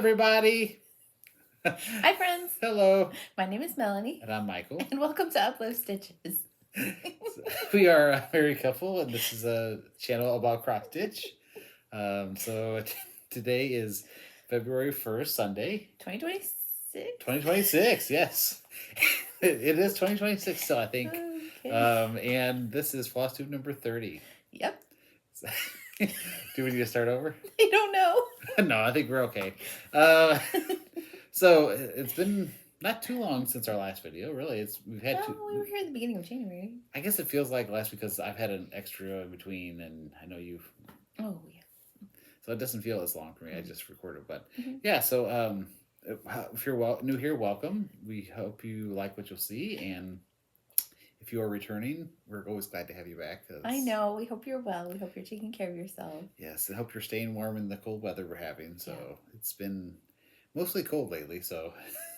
everybody. Hi, friends. Hello. My name is Melanie. And I'm Michael. And welcome to Uplift Stitches. We are a married couple, and this is a channel about cross stitch. Today is February 1st, Sunday. 2026? 2026, yes. It is 2026 still, I think. Okay. And this is Flosstube number 30. Yep. Do we need to start over? I don't know. No, I think we're okay. So it's been not too long since our last video. Really, we were here at the beginning of January. I guess it feels like less because I've had an extra in between, and I know you've. Oh yeah. So it doesn't feel as long for me. I just recorded, but yeah. So if you're new here, welcome. We hope you like what you'll see, and if you are returning, we're always glad to have you back. I know. We hope you're well. We hope you're taking care of yourself. Yes, I hope you're staying warm in the cold weather we're having. So It's been mostly cold lately. So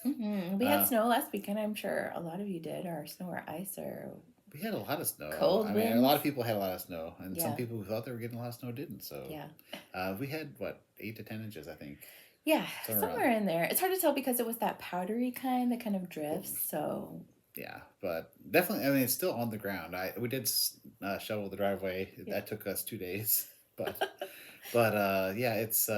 we had snow last weekend. I'm sure a lot of you did, or snow or ice, or we had a lot of snow. Cold winds. A lot of people had a lot of snow, and some people who thought they were getting a lot of snow didn't. So we had 8 to 10 inches, I think. Yeah, somewhere in there. It's hard to tell because it was that powdery kind that kind of drifts. So. Yeah, but definitely, I mean, it's still on the ground. We did shovel the driveway. Yeah. That took us 2 days, but yeah, it's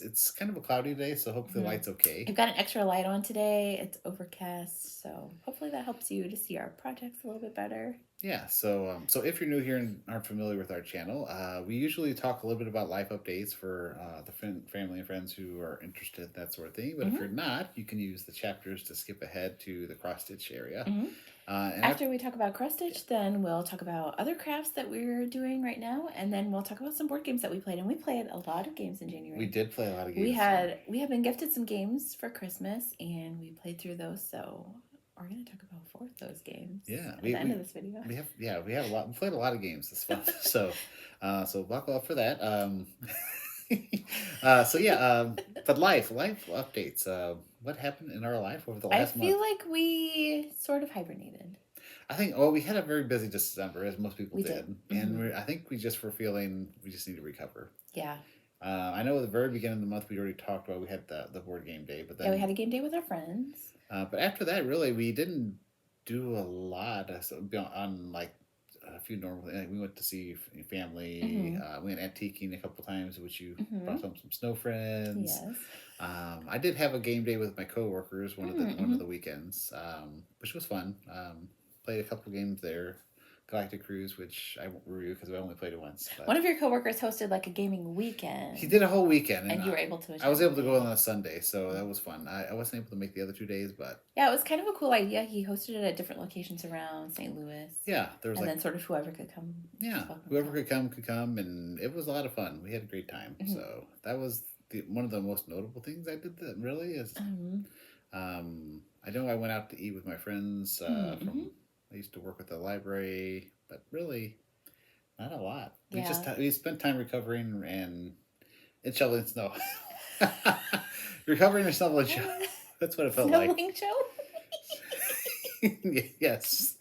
it's kind of a cloudy day, so hopefully the light's okay. I've got an extra light on today. It's overcast, so hopefully that helps you to see our projects a little bit better. Yeah, so if you're new here and aren't familiar with our channel, we usually talk a little bit about life updates for the family and friends who are interested, that sort of thing. But if you're not, you can use the chapters to skip ahead to the cross-stitch area. And after we talk about cross-stitch, then we'll talk about other crafts that we're doing right now, and then we'll talk about some board games that we played. And we played a lot of games in January. We did play a lot of games. We have been gifted some games for Christmas, and we played through those, so we're going to talk about 4 of those games. Yeah, at the end of this video. We have a lot. We played a lot of games this month, so buckle up for that. But life updates. What happened in our life over the last month? I feel like we sort of hibernated. I think. We had a very busy December, as most people did. And I think we just were feeling we just need to recover. Yeah. I know at the very beginning of the month we already talked about we had the board game day, but then we had a game day with our friends. But after that, really, we didn't do a lot on like a few normal things. We went to see family. We went antiquing a couple times, which you brought home some snow friends. Yes. I did have a game day with my coworkers one of the weekends, which was fun. Played a couple games there. Galactic Cruise, which I won't review because I only played it once. One of your coworkers hosted like a gaming weekend. He did a whole weekend, and you were able to attend. I was able to go on a Sunday, so that was fun. I wasn't able to make the other 2 days, but yeah, it was kind of a cool idea. He hosted it at different locations around St. Louis. Yeah, there was then sort of whoever could come. Yeah, whoever could come, and it was a lot of fun. We had a great time. So that was one of the most notable things I did. That really is. I know I went out to eat with my friends from. I used to work at the library, but really not a lot. We spent time recovering and shoveling snow. Recovering and shoveling snow. That's what it felt like. Snowing show? Yes.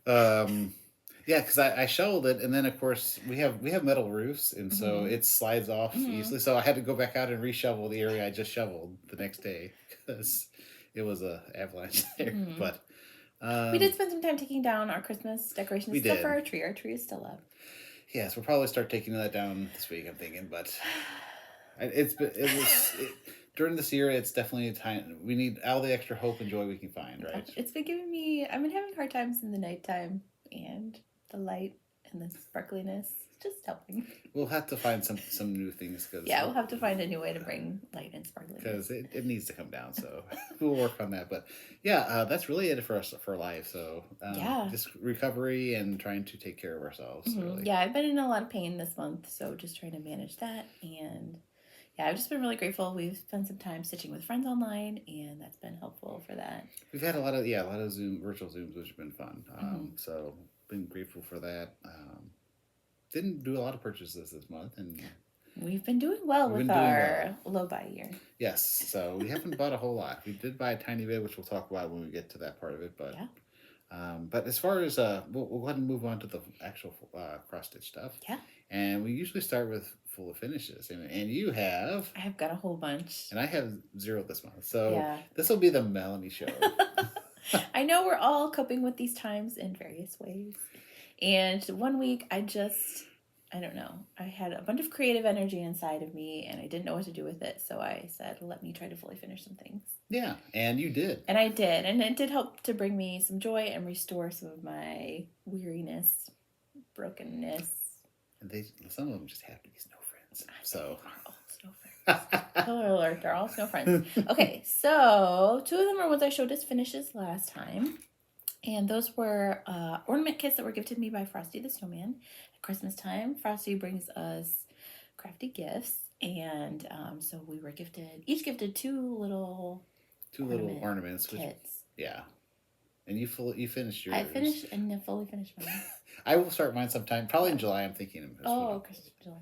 Because I shoveled it, and then of course we have metal roofs, and so it slides off easily. So I had to go back out and reshovel the area I just shoveled the next day because it was a avalanche there. But we did spend some time taking down our Christmas decorations stuff for our tree. Our tree is still up. Yes, we'll probably start taking that down this week, I'm thinking, but during this year, it's definitely a time we need all the extra hope and joy we can find, right? It's been giving me, I've been having hard times in the nighttime, and the light and the sparkliness just helping. We'll have to find some new things. We'll have to find a new way to bring light and sparkliness. Because it needs to come down, so we'll work on that. But that's really it for us for life. So just recovery and trying to take care of ourselves. Really. Yeah, I've been in a lot of pain this month, so just trying to manage that. And I've just been really grateful. We've spent some time stitching with friends online, and that's been helpful for that. We've had a lot of virtual Zooms, which have been fun. So been grateful for that. Didn't do a lot of purchases this month, and we've been doing well with our low buy year. Yes, so we haven't bought a whole lot. We did buy a tiny bit, which we'll talk about when we get to that part of it. But But as far as we'll go ahead and move on to the actual cross stitch stuff. Yeah. And we usually start with full of finishes, and you have. I have got a whole bunch. And I have 0 this month, so yeah. This will be the Melanie show. I know we're all coping with these times in various ways, and one week I don't know. I had a bunch of creative energy inside of me, and I didn't know what to do with it. So I said, let me try to fully finish some things. Yeah, and you did. And I did. And it did help to bring me some joy and restore some of my weariness, brokenness. And some of them just have to be snow friends. So. They are all snow friends. Color alert, they're all snow friends. Okay, so 2 of them are ones I showed as finishes last time. And those were ornament kits that were gifted me by Frosty the Snowman. Christmas time, Frosty brings us crafty gifts, and so we were each gifted 2 little ornaments kits. Yeah, and you finished yours. I finished and fully finished mine. I will start mine sometime, probably in July. I'm thinking.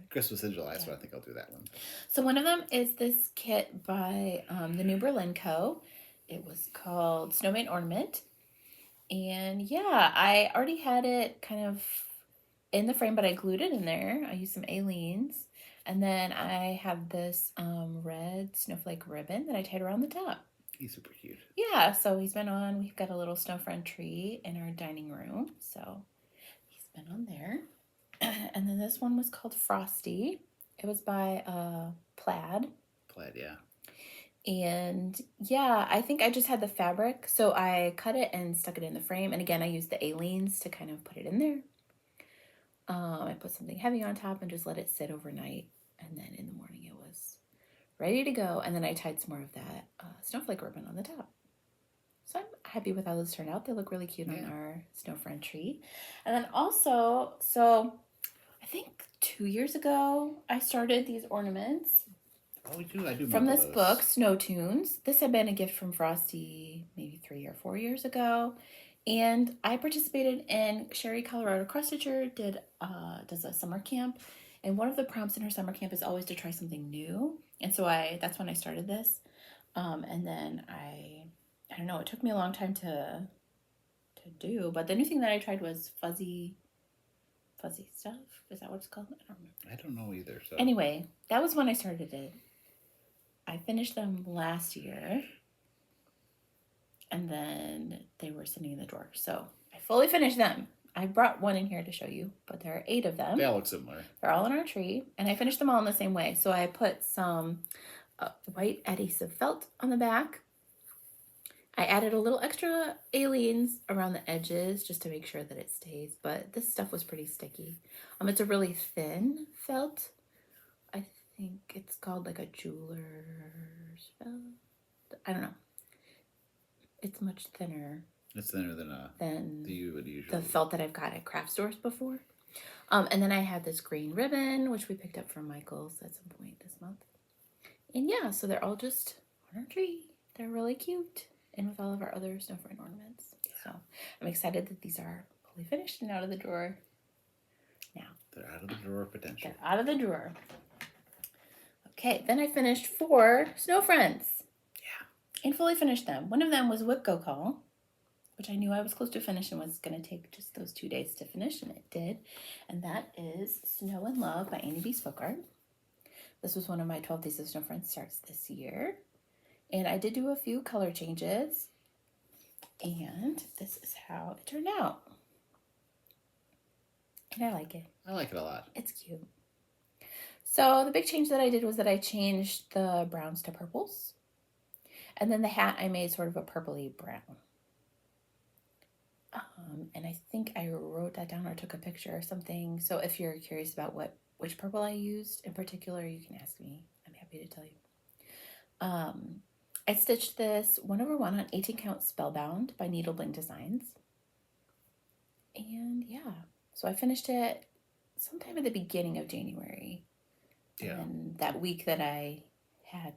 Christmas in July, so I think I'll do that one. So one of them is this kit by the New Berlin Co. It was called Snowman Ornament, and yeah, I already had it kind of in the frame, but I glued it in there. I used some Aleene's. And then I have this red snowflake ribbon that I tied around the top. He's super cute. Yeah, so he's been on. We've got a little snow friend tree in our dining room. So he's been on there. And then this one was called Frosty. It was by Plaid. Plaid, yeah. And yeah, I think I just had the fabric. So I cut it and stuck it in the frame. And again, I used the Aleene's to kind of put it in there. I put something heavy on top and just let it sit overnight. And then in the morning it was ready to go. And then I tied some more of that snowflake ribbon on the top. So I'm happy with how those turned out. They look really cute on our snow friend tree. And then also, so I think 2 years ago, I started these ornaments. Oh, I do. From this book, Snowtunes. This had been a gift from Frosty maybe 3 or 4 years ago. And I participated in Sherry, Colorado Cross Stitcher does a summer camp, and one of the prompts in her summer camp is always to try something new. And so that's when I started this, and then I don't know. It took me a long time to do, but the new thing that I tried was fuzzy stuff. Is that what it's called? I don't remember. I don't know either. So anyway, that was when I started it. I finished them last year. And then they were sitting in the drawer. So I fully finished them. I brought one in here to show you, but there are 8 of them. They all look similar. They're all in our tree. And I finished them all in the same way. So I put some white adhesive felt on the back. I added a little extra Aleene's around the edges just to make sure that it stays. But this stuff was pretty sticky. It's a really thin felt. I think it's called like a jeweler's felt. I don't know. It's much thinner. It's thinner than you would usually. The felt that I've got at craft stores before. And then I had this green ribbon, which we picked up from Michael's at some point this month. And yeah, so they're all just on our tree. They're really cute. And with all of our other snow friend ornaments. So I'm excited that these are fully finished and out of the drawer now. They're out of the drawer potential. They're out of the drawer. Okay, then I finished 4 snow friends. And fully finished them. One of them was Whip Go Call, which I knew I was close to finish and was going to take just those 2 days to finish, and it did. And that is Snow and Love by Annie Beez Folk Art. This was one of my 12 Days of Snow Friends starts this year. And I did do a few color changes. And this is how it turned out. And I like it. I like it a lot. It's cute. So the big change that I did was that I changed the browns to purples. And then the hat I made sort of a purpley brown. And I think I wrote that down or took a picture or something. So if you're curious about which purple I used in particular, you can ask me. I'm happy to tell you. I stitched this 1/1 on 18 count Spellbound by Needle Bling Designs. And yeah, so I finished it sometime at the beginning of January. Yeah. And that week that I had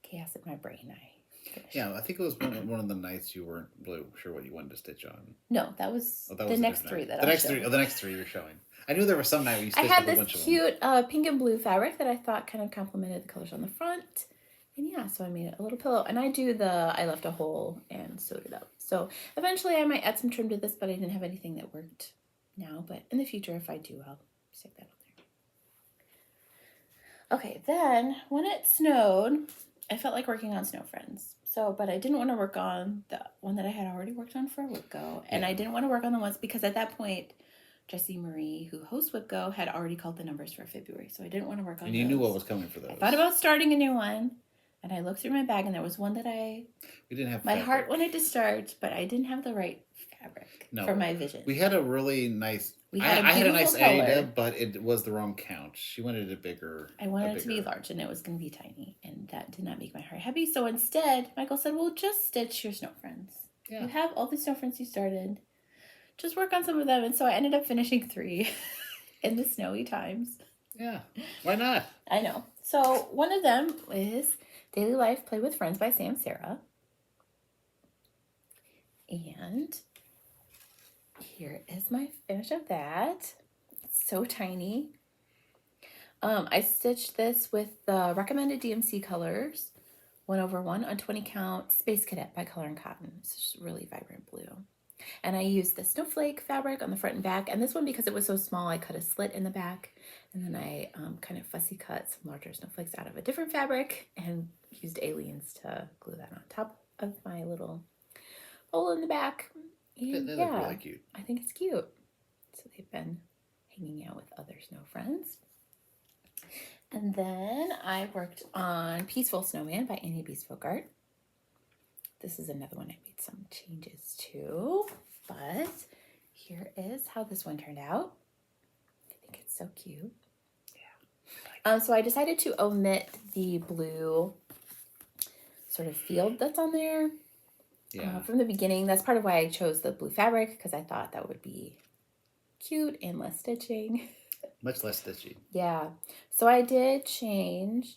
chaos in my brain, I finished. Yeah, I think it was one of the nights you weren't really sure what you wanted to stitch on. No, that was the next 3 that the next three you're showing. I knew there was some night where you stitched a bunch of them. I had this cute pink and blue fabric that I thought kind of complemented the colors on the front. And yeah, so I made a little pillow. And I left a hole and sewed it up. So eventually I might add some trim to this, but I didn't have anything that worked now. But in the future, if I do, I'll stick that on there. Okay, then when it snowed, I felt like working on Snow Friends. So, but I didn't want to work on the one that I had already worked on for WhipGo. And I didn't want to work on the ones because at that point, Jessie Marie, who hosts WhipGo, had already called the numbers for February. So I didn't want to work on And you knew what was coming for those. I thought about starting a new one. And I looked through my bag and there was one that we didn't have my heart wanted to start, but I didn't have the right fabric for my vision. We had a really nice I had a nice idea, but it was the wrong count. She wanted it bigger. I wanted it to be large, and it was going to be tiny, and that did not make my heart happy. So instead, Michael said, well, just stitch your Snow Friends. Yeah. You have all the Snow Friends you started. Just work on some of them. And so I ended up finishing 3 in the snowy times. Yeah, why not? I know. So one of them is Daily Life Play with Friends by SamSarah. And here is my finish of that. It's so tiny. I stitched this with the recommended DMC colors, 1/1 on 20 count, Space Cadet by Colour&Cotton. It's just really vibrant blue. And I used the snowflake fabric on the front and back. And this one, because it was so small, I cut a slit in the back. And then I kind of fussy cut some larger snowflakes out of a different fabric and used aliens to glue that on top of my little hole in the back. And they look really cute. I think it's cute. So they've been hanging out with other snow friends. And then I worked on Peaceful Snowman by Annie Beesfolk. This is another one I made some changes to, but here is how this one turned out. I think it's so cute. Yeah. So I decided to omit the blue sort of field that's on there. Yeah. From the beginning. That's part of why I chose the blue fabric, because I thought that would be cute and less stitching. Much less stitching. Yeah. So I did change.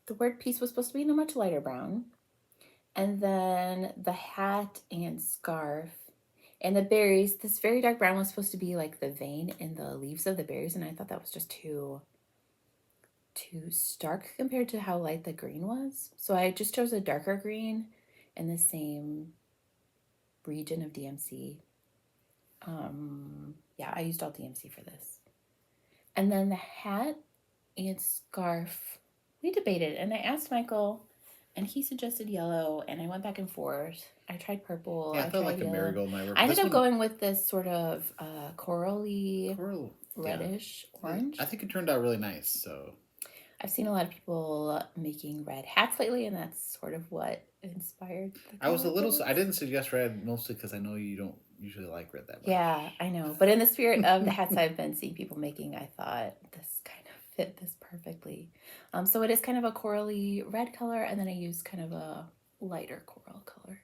The word piece was supposed to be in a much lighter brown. And then the hat and scarf and the berries, this very dark brown was supposed to be like the vein in the leaves of the berries. And I thought that was just too stark compared to how light the green was. So I just chose a darker green in the same region of DMC. Yeah, I used all DMC for this. And then the hat and scarf, we debated, and I asked Michael, and he suggested yellow, and I went back and forth. I tried purple. Yeah, I felt like a marigold might work. I ended up going with this sort of corally, reddish orange. I think it turned out really nice. So I've seen a lot of people making red hats lately, and that's sort of what inspired the I didn't suggest red, mostly because I know you don't usually like red that much. Yeah, I know. But in the spirit of the hats I've been seeing people making, I thought this kind of fit this perfectly. So it is kind of a corally red color, and then I use kind of a lighter coral color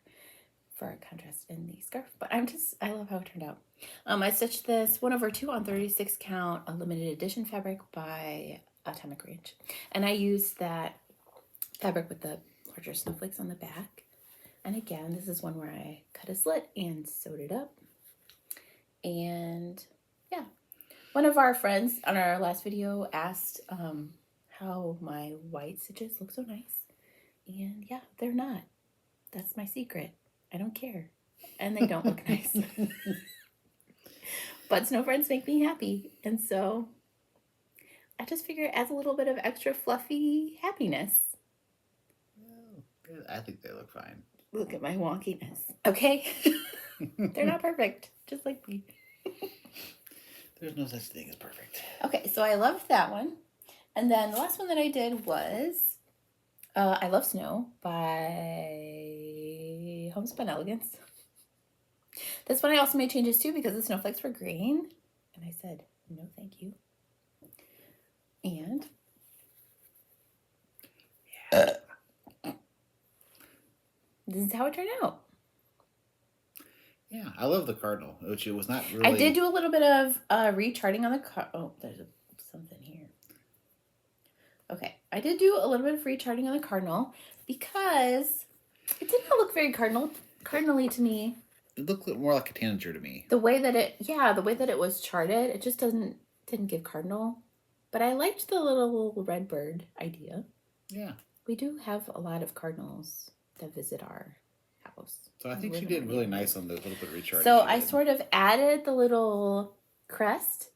for contrast in the scarf. But I love how it turned out. I stitched this 1/2 on 36 count, a limited edition fabric by Atomic Range. And I used that fabric with the larger snowflakes on the back. And again, this is one where I cut a slit and sewed it up. And yeah, one of our friends on our last video asked how my white stitches look so nice. And yeah, they're not. That's my secret. I don't care. And they don't look nice. But Snow Friends make me happy. And so I just figure it adds a little bit of extra fluffy happiness. Well, I think they look fine. Look at my wonkiness. Okay? They're not perfect. Just like me. There's no such thing as perfect. Okay, so I loved that one. And then the last one that I did was I Love Snow by Homespun Elegance. This one I also made changes to because the snowflakes were green. And I said, no, thank you. And this is how it turned out. Yeah, I love the cardinal, which it was not really. I did do a little bit of recharting on the oh, there's something here. Okay, I did do a little bit of recharting on the cardinal because it did not look very cardinally to me. It looked more like a tanager to me. The way that it was charted, it just didn't give cardinal But I liked the little red bird idea. Yeah. We do have a lot of cardinals that visit our house. So I think she did really nice on the little bit of recharge. So I sort of added the little crest,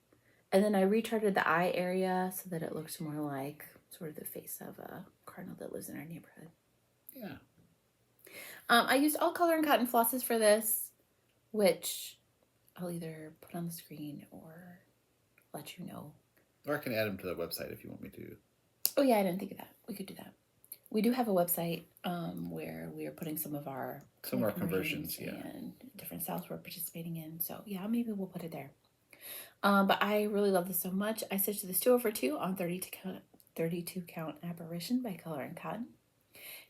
and then I recharted the eye area so that it looks more like sort of the face of a cardinal that lives in our neighborhood. Yeah. I used all Colour&Cotton flosses for this, which I'll either put on the screen or let you know. Or I can add them to the website if you want me to. Oh yeah, I didn't think of that. We could do that. We do have a website where we are putting some of our conversions, yeah, and different styles we're participating in. So yeah, maybe we'll put it there. But I really love this so much. I stitched this 2/2 on 32 count Apparition by Colour&Cotton.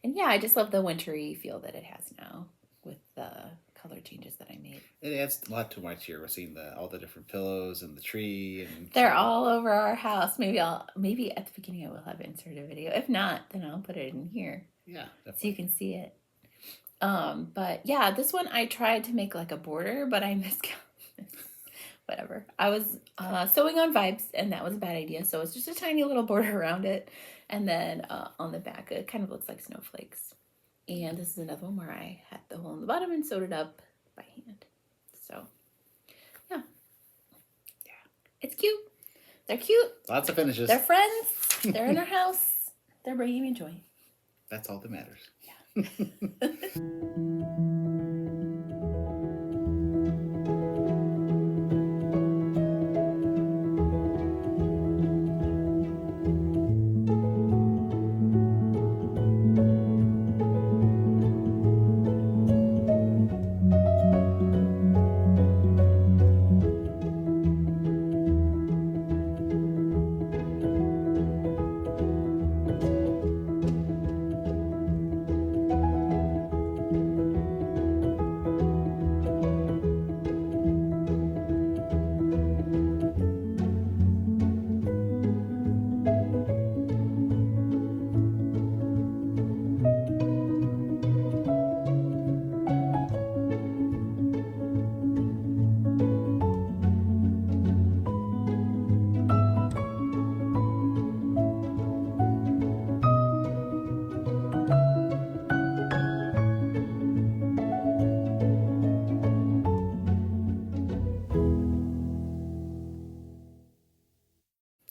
And yeah, I just love the wintry feel that it has now with the color changes that I made. It adds a lot to my cheer. We're seeing all the different pillows and the tree, and they're all over our house. Maybe at the beginning I will have inserted a video. If not, then I'll put it in here. Yeah, definitely. So you can see it. But yeah, this one I tried to make like a border, but I miscounted. Whatever. I was sewing on vibes, and that was a bad idea. So it's just a tiny little border around it, and then on the back it kind of looks like snowflakes. And this is another one where I had the hole in the bottom and sewed it up by hand. So yeah, it's cute. They're cute. Lots of finishes. They're friends. They're in our house. They're bringing me joy. That's all that matters. Yeah.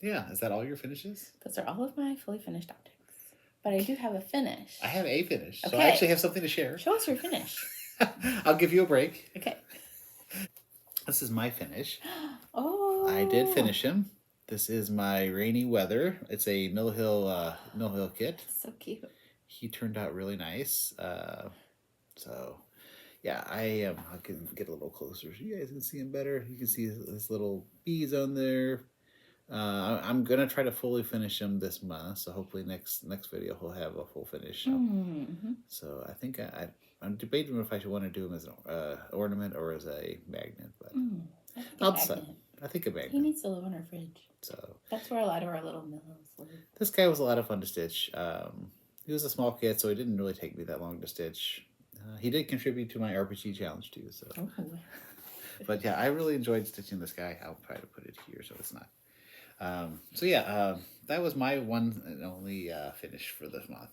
Yeah, is that all your finishes? Those are all of my fully finished objects. But I do have a finish. I have a finish. Okay. So I actually have something to share. Show us your finish. I'll give you a break. Okay. This is my finish. Oh. I did finish him. This is my rainy weather. It's a Mill Hill kit. So cute. He turned out really nice. So yeah, I can get a little closer so you guys can see him better. You can see his little bees on there. I'm gonna try to fully finish him this month, so hopefully next video he'll have a full finish. Mm-hmm. So I think I'm debating if I should want to do him as an ornament or as a magnet, but I'll decide. I think a magnet. He needs to live on our fridge. So that's where a lot of our little mills live. This guy was a lot of fun to stitch. He was a small kit, so it didn't really take me that long to stitch. He did contribute to my RPG challenge too. So, but yeah, I really enjoyed stitching this guy. I'll try to put it here so it's not. So yeah, that was my one and only finish for this month.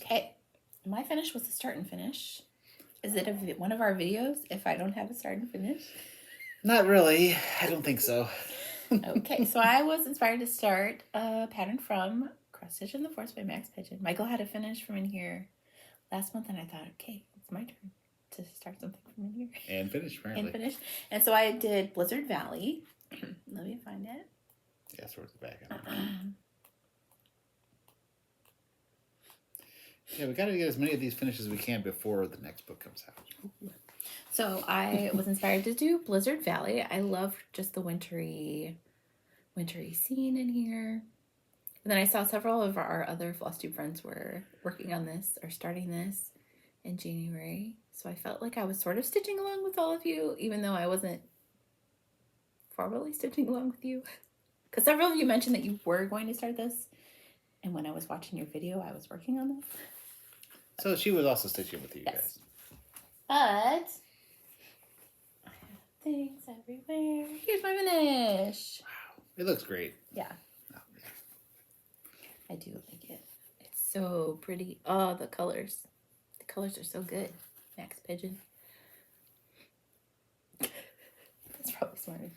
Okay, my finish was the start and finish. Is it one of our videos if I don't have a start and finish? Not really. I don't think so. Okay, so I was inspired to start a pattern from Cross Stitch in the Forest by Max Pigeon. Michael had a finish from in here last month, and I thought, okay, it's my turn to start something from in here. And finish, apparently. And so I did Blizzard Valley. Let me find it. Yeah, towards the back. Yeah, we got to get as many of these finishes as we can before the next book comes out. So I was inspired to do Blizzard Valley. I love just the wintry scene in here. And then I saw several of our other Flosstube friends were working on this or starting this in January. So I felt like I was sort of stitching along with all of you, even though I wasn't formally stitching along with you. Because several of you mentioned that you were going to start this. And when I was watching your video, I was working on this. So she was also stitching with you guys. But I have things everywhere. Here's my finish. Wow. It looks great. Yeah. Oh, yeah. I do like it. It's so pretty. Oh, the colors. The colors are so good. Max Pigeon. That's probably smarter.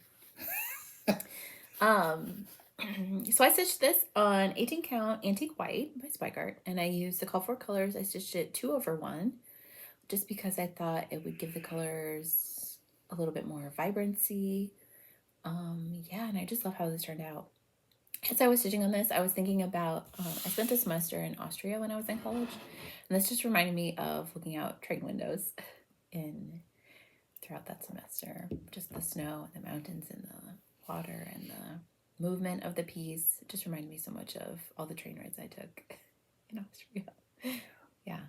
So I stitched this on 18 count Antique White by Spike Art, and I used the Call for Colors. I stitched it 2/1, just because I thought it would give the colors a little bit more vibrancy. Yeah, and I just love how this turned out. As I was stitching on this, I was thinking about, I spent a semester in Austria when I was in college, and this just reminded me of looking out train windows throughout that semester. Just the snow and the mountains and the water and the movement of the piece. It just reminded me so much of all the train rides I took in Austria. Yeah.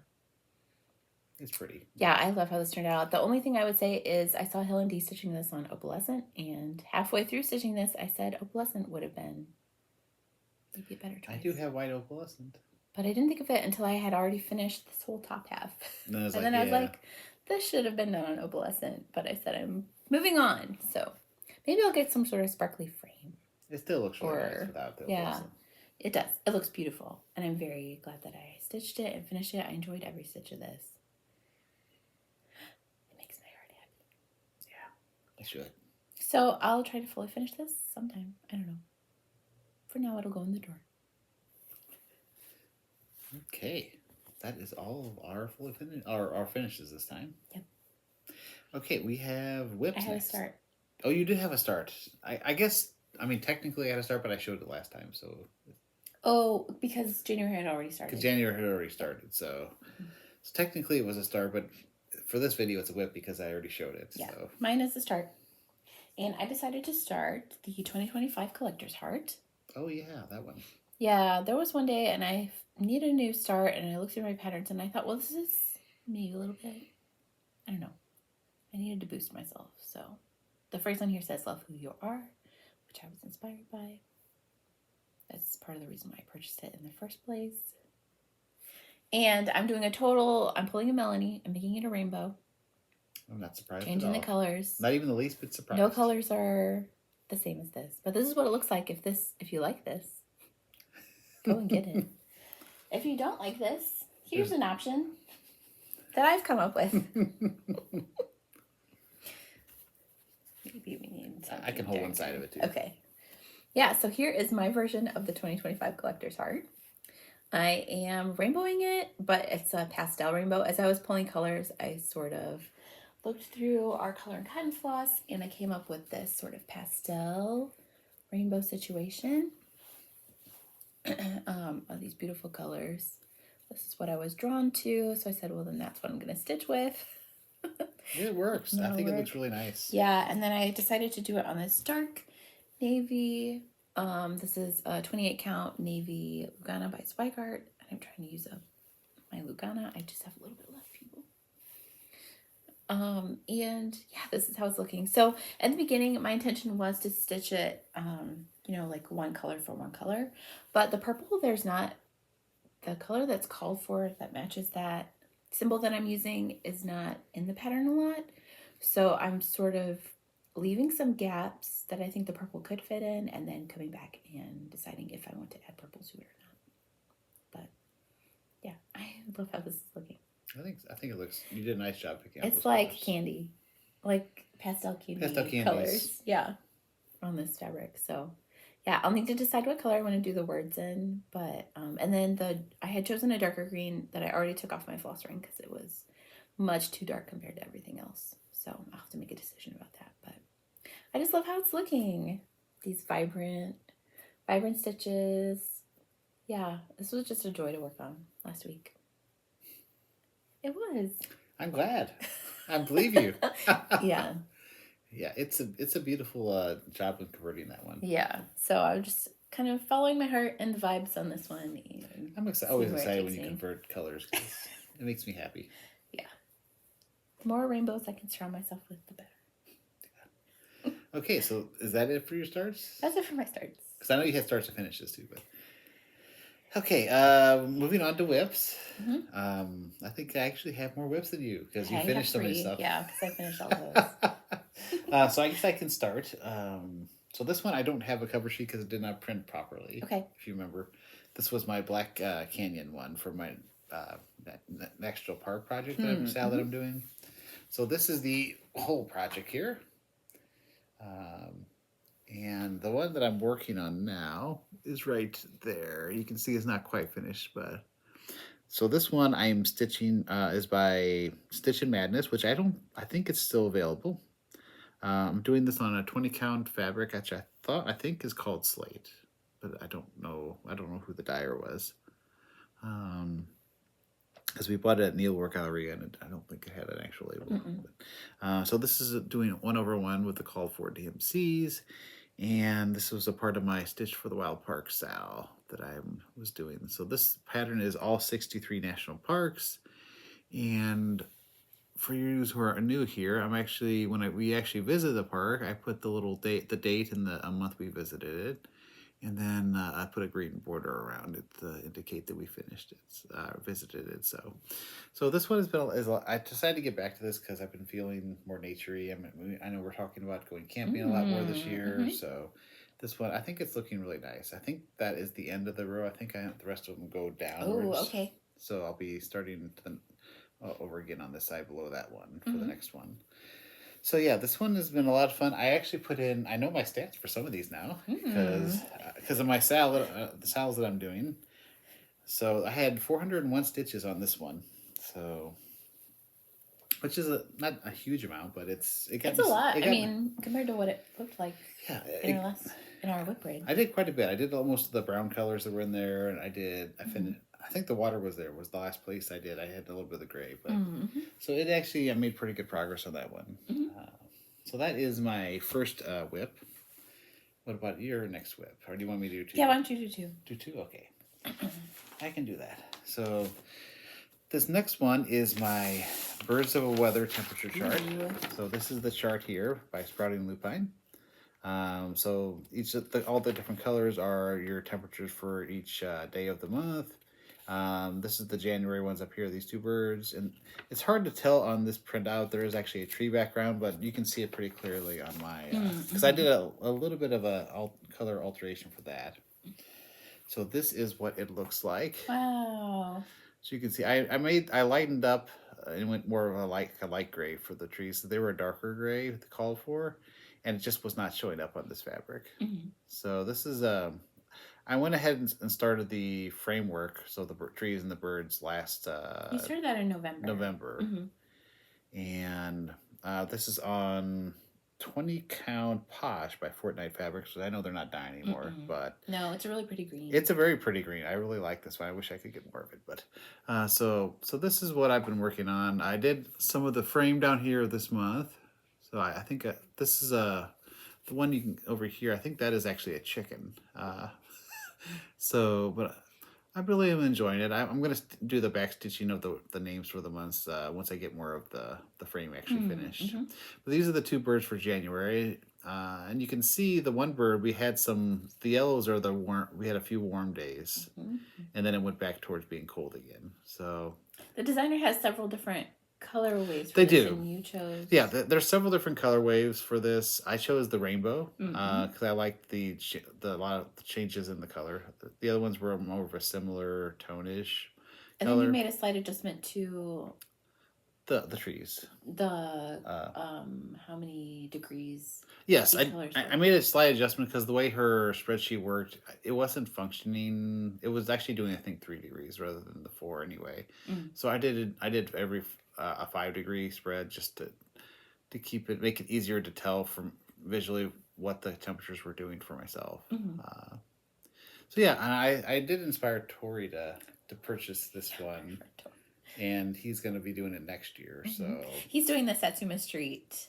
It's pretty. Yeah, I love how this turned out. The only thing I would say is I saw Hill and D stitching this on Opalescent, and halfway through stitching this, I said Opalescent would have been maybe a better choice. I do have white opalescent. But I didn't think of it until I had already finished this whole top half. And, I was like, this should have been done on Opalescent. But I said I'm moving on. So maybe I'll get some sort of sparkly frame. It still looks really nice without the opalescent. It does. It looks beautiful. And I'm very glad that I stitched it and finished it. I enjoyed every stitch of this. It makes my heart happy. Yeah, it should. So I'll try to fully finish this sometime. I don't know. For now, it'll go in the drawer. Okay, that is all of our fully finished, our finishes this time. Yep. Okay, we have whips. I had next. a start. Oh, you did have a start. I guess. I mean, technically, I had a start, but I showed it last time, so. Oh, because January had already started. Because January had already started, so technically it was a start, but for this video, it's a whip because I already showed it. Yeah, so. Mine is the start, and I decided to start the 2025 Collector's Heart. Oh yeah, that one. Yeah, there was one day and I needed a new start, and I looked through my patterns and I thought, well, this is maybe a little bit, I don't know. I needed to boost myself. So the phrase on here says, love who you are, which I was inspired by. That's part of the reason why I purchased it in the first place. And I'm doing I'm pulling a Melanie and making it a rainbow. I'm not surprised Changing at all. the colors. Not even the least bit surprised. No colors are the same as this, but this is what it looks like if you like this. Go and get it. If you don't like this, here's an option that I've come up with. Maybe we need something. I can hold one side of it too. Okay. Yeah, so here is my version of the 2025 Collector's Heart. I am rainbowing it, but it's a pastel rainbow. As I was pulling colors, I sort of looked through our Colour&Cotton floss, and I came up with this sort of pastel rainbow situation. Of these beautiful colors. This is what I was drawn to, so I said, well, then that's what I'm going to stitch with. It works. I think it looks really nice. Yeah, and then I decided to do it on this dark navy. This is a 28 count navy Lugana by Spike Art, and I'm trying to use up my Lugana. I just have a little bit left, people. And yeah, this is how it's looking. So at the beginning, my intention was to stitch it, you know, like one color for one color, but the purple, there's not the color that's called for that matches that symbol that I'm using is not in the pattern a lot. So I'm sort of leaving some gaps that I think the purple could fit in, and then coming back and deciding if I want to add purple to it or not. But yeah, I love how this is looking. I think it looks. You did a nice job picking. It's like colors. Candy, like pastel candy colors. Yeah, on this fabric. So yeah, I'll need to decide what color I want to do the words in. But and then I had chosen a darker green that I already took off my floss ring because it was much too dark compared to everything else. So I'll have to make a decision about that. But I just love how it's looking. These vibrant stitches. Yeah, this was just a joy to work on last week. It was. I'm glad. I believe you. Yeah. Yeah, it's a beautiful job of converting that one. Yeah. So I was just kind of following my heart and the vibes on this one. And I'm always excited when you convert colors because it makes me happy. Yeah. The more rainbows I can surround myself with, the better. Yeah. Okay, so is that it for your starts? That's it for my starts. Because I know you had starts and finishes too, but. Okay, moving on to whips. Mm-hmm. I think I actually have more whips than you because you finished so many stuff. Yeah, because I finished all those. So I guess I can start. So this one I don't have a cover sheet because it did not print properly. Okay. If you remember. This was my Black Canyon one for my National Park project that I'm doing. So this is the whole project here. And the one that I'm working on now is right there. You can see it's not quite finished, but so this one I'm stitching is by Stitch and Madness, which I think it's still available. I'm doing this on a 20 count fabric, which I think is called Slate, but I don't know who the dyer was. Because we bought it at Needlework Gallery and I don't think it had an actual label. But, so this is doing 1/1 with the call for DMCs. And this was a part of my Stitch for the Wild Park Sal that I was doing. So this pattern is all 63 national parks. And for you who are new here, I'm actually, we actually visited the park, I put the little date, and a month we visited it. And then I put a green border around it to indicate that we finished it, visited it. So this one has been, I decided to get back to this because I've been feeling more naturey. I know we're talking about going camping a lot more this year. So this one, I think it's looking really nice. I think that is the end of the row. I think the rest of them go downwards. Oh, okay. So I'll be starting over again on this side below that one for the next one. So yeah, this one has been a lot of fun. I actually put in, I know my stats for some of these now because of my the sals that I'm doing. So I had 401 stitches on this one. So, which is not a huge amount, but it's a lot. I mean, compared to what it looked like in our whip braid. I did quite a bit. I did almost the brown colors that were in there, and I finished. I think the water was the last place I did. I had a little bit of the gray, but so it actually I made pretty good progress on that one. So that is my first whip. What about your next whip? Or do you want me to do two? Yeah, why don't you do two? Do two? Okay. I can do that. So this next one is my Birds of a Weather temperature chart. So this is the chart here by Sprouting Lupine. So all the different colors are your temperatures for each day of the month. This is the January ones up here, these two birds. And it's hard to tell on this printout. There is actually a tree background, but you can see it pretty clearly on my... Because I did a little bit of a color alteration for that. So this is what it looks like. Wow. So you can see I lightened up and went more of a light gray for the trees. So they were a darker gray called for, and it just was not showing up on this fabric. So this is I went ahead and started the framework, so the trees and the birds last... you started that in November. And this is on 20 count Posh by Fortnite Fabrics, because I know they're not dying anymore, but... No, it's a really pretty green. It's a very pretty green. I really like this one. I wish I could get more of it, but... so this is what I've been working on. I did some of the frame down here this month. So I think this is the one you can over here. I think that is actually a chicken. So, but I really am enjoying it. I'm going to do the back stitching of the names for the months once I get more of the frame actually finished. But these are the two birds for January. And you can see the one bird, we had the yellows are we had a few warm days. And then it went back towards being cold again. So the designer has several different colorways. They do. And you chose. Yeah, there's several different colorways for this. I chose the rainbow because I liked the lot of the changes in the color. The other ones were more of a similar tone-ish And color. then you made a slight adjustment to the trees. How many degrees? Yes, I made a slight adjustment because the way her spreadsheet worked, it wasn't functioning. It was actually doing I think 3 degrees rather than the 4 anyway. So I did every a 5 degree spread just to make it easier to tell from visually what the temperatures were doing for myself. So yeah, and I did inspire Tori to purchase this one, and he's going to be doing it next year. So he's doing the Satsuma Street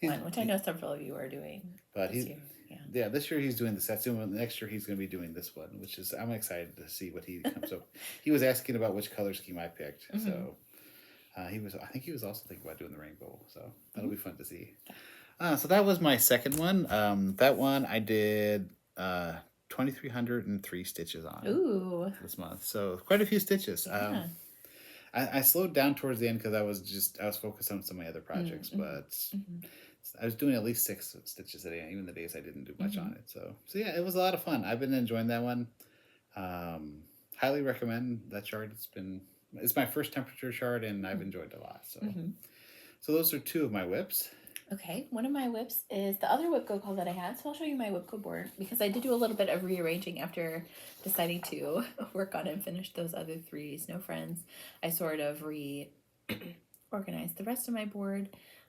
one, which I know several of you are doing. But this year he's doing the Satsuma. Next year he's going to be doing this one, which is I'm excited to see what he comes up. He was asking about which color scheme I picked, so. I think he was also thinking about doing the rainbow, so that'll be fun to see. So that was my second one. That one I did 2,303 stitches on this month, so quite a few stitches. Yeah. I slowed down towards the end because I was focused on some of my other projects, but I was doing at least 6 stitches a day, even the days I didn't do much on it. So yeah, it was a lot of fun. I've been enjoying that one. Highly recommend that chart. It's my first temperature chart, and I've enjoyed it a lot. So, so those are two of my whips. Okay, one of my whips is the other whip code call that I had, so I'll show you my whip code board because I did do a little bit of rearranging after deciding to work on and finish those other 3 Snow Friends. I sort of reorganized the rest of my board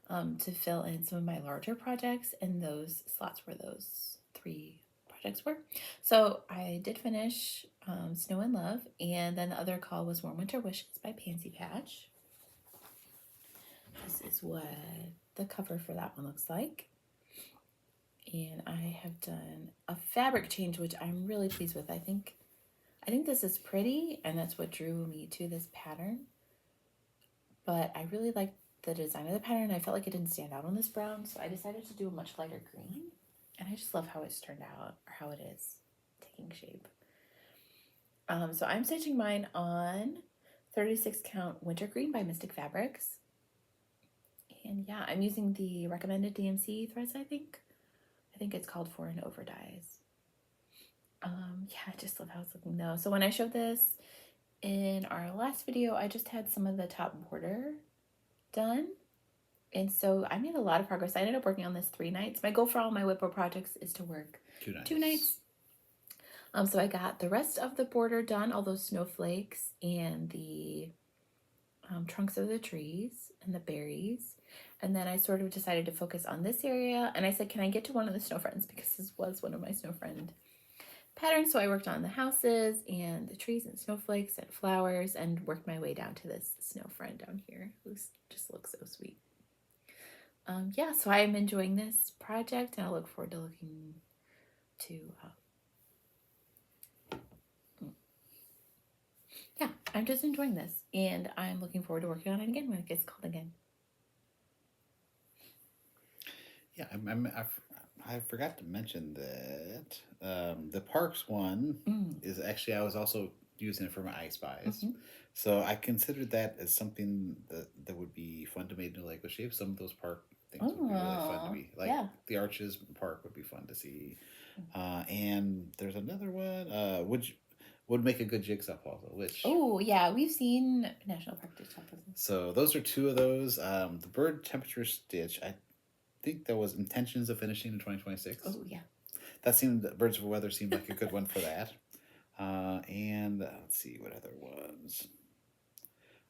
to fill in some of my larger projects, and those slots where those 3 projects were. So I did finish Snow and Love, and then the other call was Warm Winter Wishes by Pansy Patch. This is what the cover for that one looks like. And I have done a fabric change, which I'm really pleased with. I think this is pretty, and that's what drew me to this pattern. But I really liked the design of the pattern. I felt like it didn't stand out on this brown, so I decided to do a much lighter green. And I just love how it's turned out, or how it is taking shape. So I'm stitching mine on 36 count Winter Green by Mystic Fabrics. And yeah, I'm using the recommended DMC threads, I think. I think it's called 4 and Over dyes. Yeah, I just love how it's looking though. So when I showed this in our last video, I just had some of the top border done. And so I made a lot of progress. I ended up working on this 3 nights. My goal for all my Whippo projects is to work 2 nights. So I got the rest of the border done, all those snowflakes and the trunks of the trees and the berries. And then I sort of decided to focus on this area. And I said, can I get to one of the Snow Friends? Because this was one of my Snow Friend patterns. So I worked on the houses and the trees and snowflakes and flowers and worked my way down to this Snow Friend down here, who just looks so sweet. Yeah, so I'm enjoying this project, and I look forward to looking to yeah, I'm just enjoying this, and I'm looking forward to working on it again when it gets called again. Yeah, I forgot to mention that the Parks one is actually, I was also using it for my I Spies. So I considered that as something that would be fun to make into Lego shape. Some of those park things would be really fun to me. Like the Arches Park would be fun to see. And there's another one, would make a good jigsaw puzzle, which... Oh, yeah, we've seen National Park jigsaw puzzles. So those are 2 of those. The Bird Temperature Stitch, I think there was intentions of finishing in 2026. Oh, yeah. Birds of Weather seemed like a good one for that. And let's see what other ones.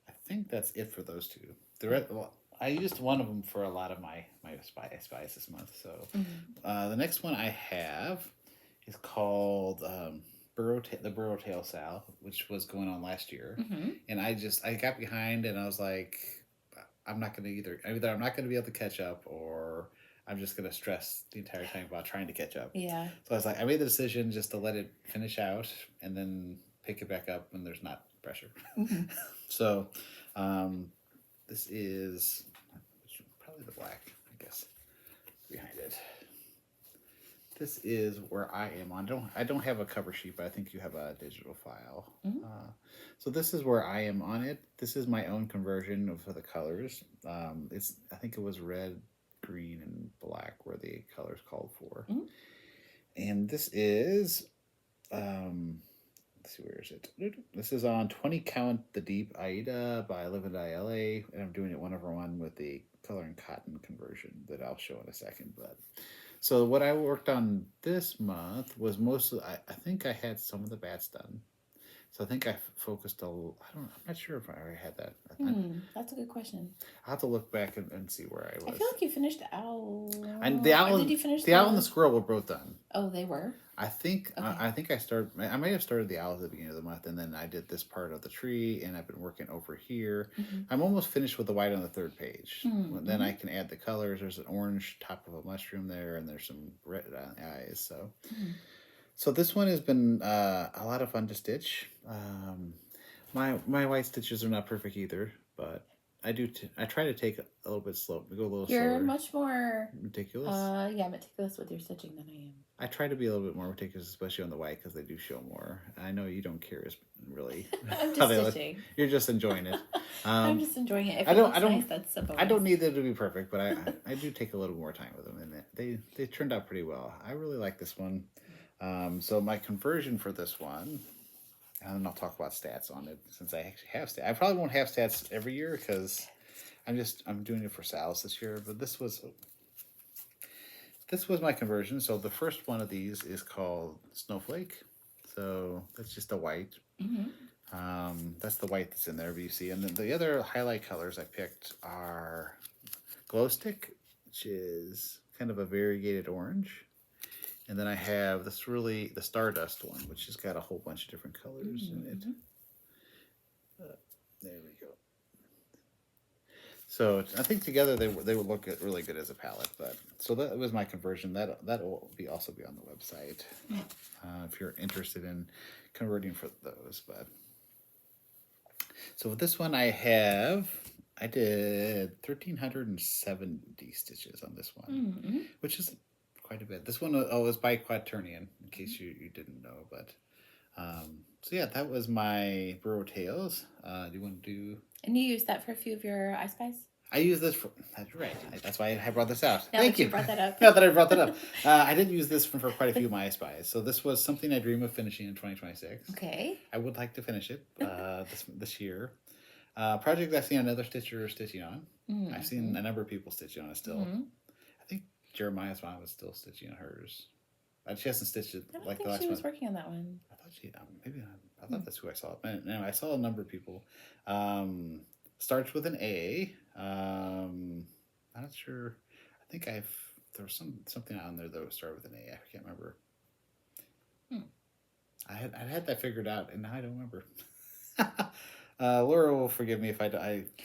I think that's it for those 2. I used one of them for a lot of my spies this month. So the next one I have is called the Burrowtail Sal, which was going on last year. And I got behind, and I was like, I'm not going to either I'm not going to be able to catch up, or I'm just going to stress the entire time about trying to catch up. Yeah. So I was like, I made the decision just to let it finish out and then pick it back up when there's not pressure. So this is probably the black, I guess, behind it. This is where I am on. I don't have a cover sheet, but I think you have a digital file. So this is where I am on it. This is my own conversion of the colors. I think it was red, green, and black were the colors called for. And this is, let's see, where is it? This is on 20 Count the Deep Aida by Live and Die LA, and I'm doing it 1/1 with the Colour&Cotton conversion that I'll show in a second. But so what I worked on this month was mostly, I think I had some of the bats done. So I think I focused I'm not sure if I already had that. That's a good question. I'll have to look back and see where I was. I feel like you finished the owl. And the owl, did you finish the owl and the squirrel were both done. Oh, they were? I think I might have started the owl at the beginning of the month, and then I did this part of the tree, and I've been working over here. I'm almost finished with the white on the 3rd page. Then I can add the colors. There's an orange top of a mushroom there, and there's some red eyes. So this one has been a lot of fun to stitch. My white stitches are not perfect either, but I try to take a little bit slow. Go a little slower. You're much more meticulous. Meticulous with your stitching than I am. I try to be a little bit more meticulous, especially on the white, because they do show more. I know you don't care as really. I'm just stitching. You're just enjoying it. I'm just enjoying it. If it looks nice, that's a bonus. I don't need them to be perfect, but I do take a little more time with them, and they turned out pretty well. I really like this one. So my conversion for this one And then I'll talk about stats on it since I actually have stats. I probably won't have stats every year because I'm doing it for Sal's this year. But this was my conversion. So the first one of these is called Snowflake. So that's just a white. That's the white that's in there, but you see. And then the other highlight colors I picked are Glow Stick, which is kind of a variegated orange. And then I have the Stardust one, which has got a whole bunch of different colors in it. There we go. So I think together they would look really good as a palette. But so that was my conversion. That will also be on the website if you're interested in converting for those. But so with this one I did 1,370 stitches on this one, which is quite a bit. This one was by Quaternion, in case you didn't know. But so yeah, that was my Burrow Tales. Do you want to do? And you used that for a few of your I Spies? I use this for, that's right. That's why I brought this out. Now Thank that you. Brought that up. Now that I brought that up. I did use this for quite a few of my I Spies. So this was something I dream of finishing in 2026. Okay. I would like to finish it this year. Project I've seen another stitcher stitching on. I've seen a number of people stitching on it still. I think Jeremiah's mom was still stitching on hers. She hasn't stitched it like the last one. She was working on that one. I thought I thought that's who I saw. Anyway, I saw a number of people. Starts with an A. I'm not sure. I think there was something on there that would start with an A. I can't remember. I had that figured out, and now I don't remember. Laura will forgive me if I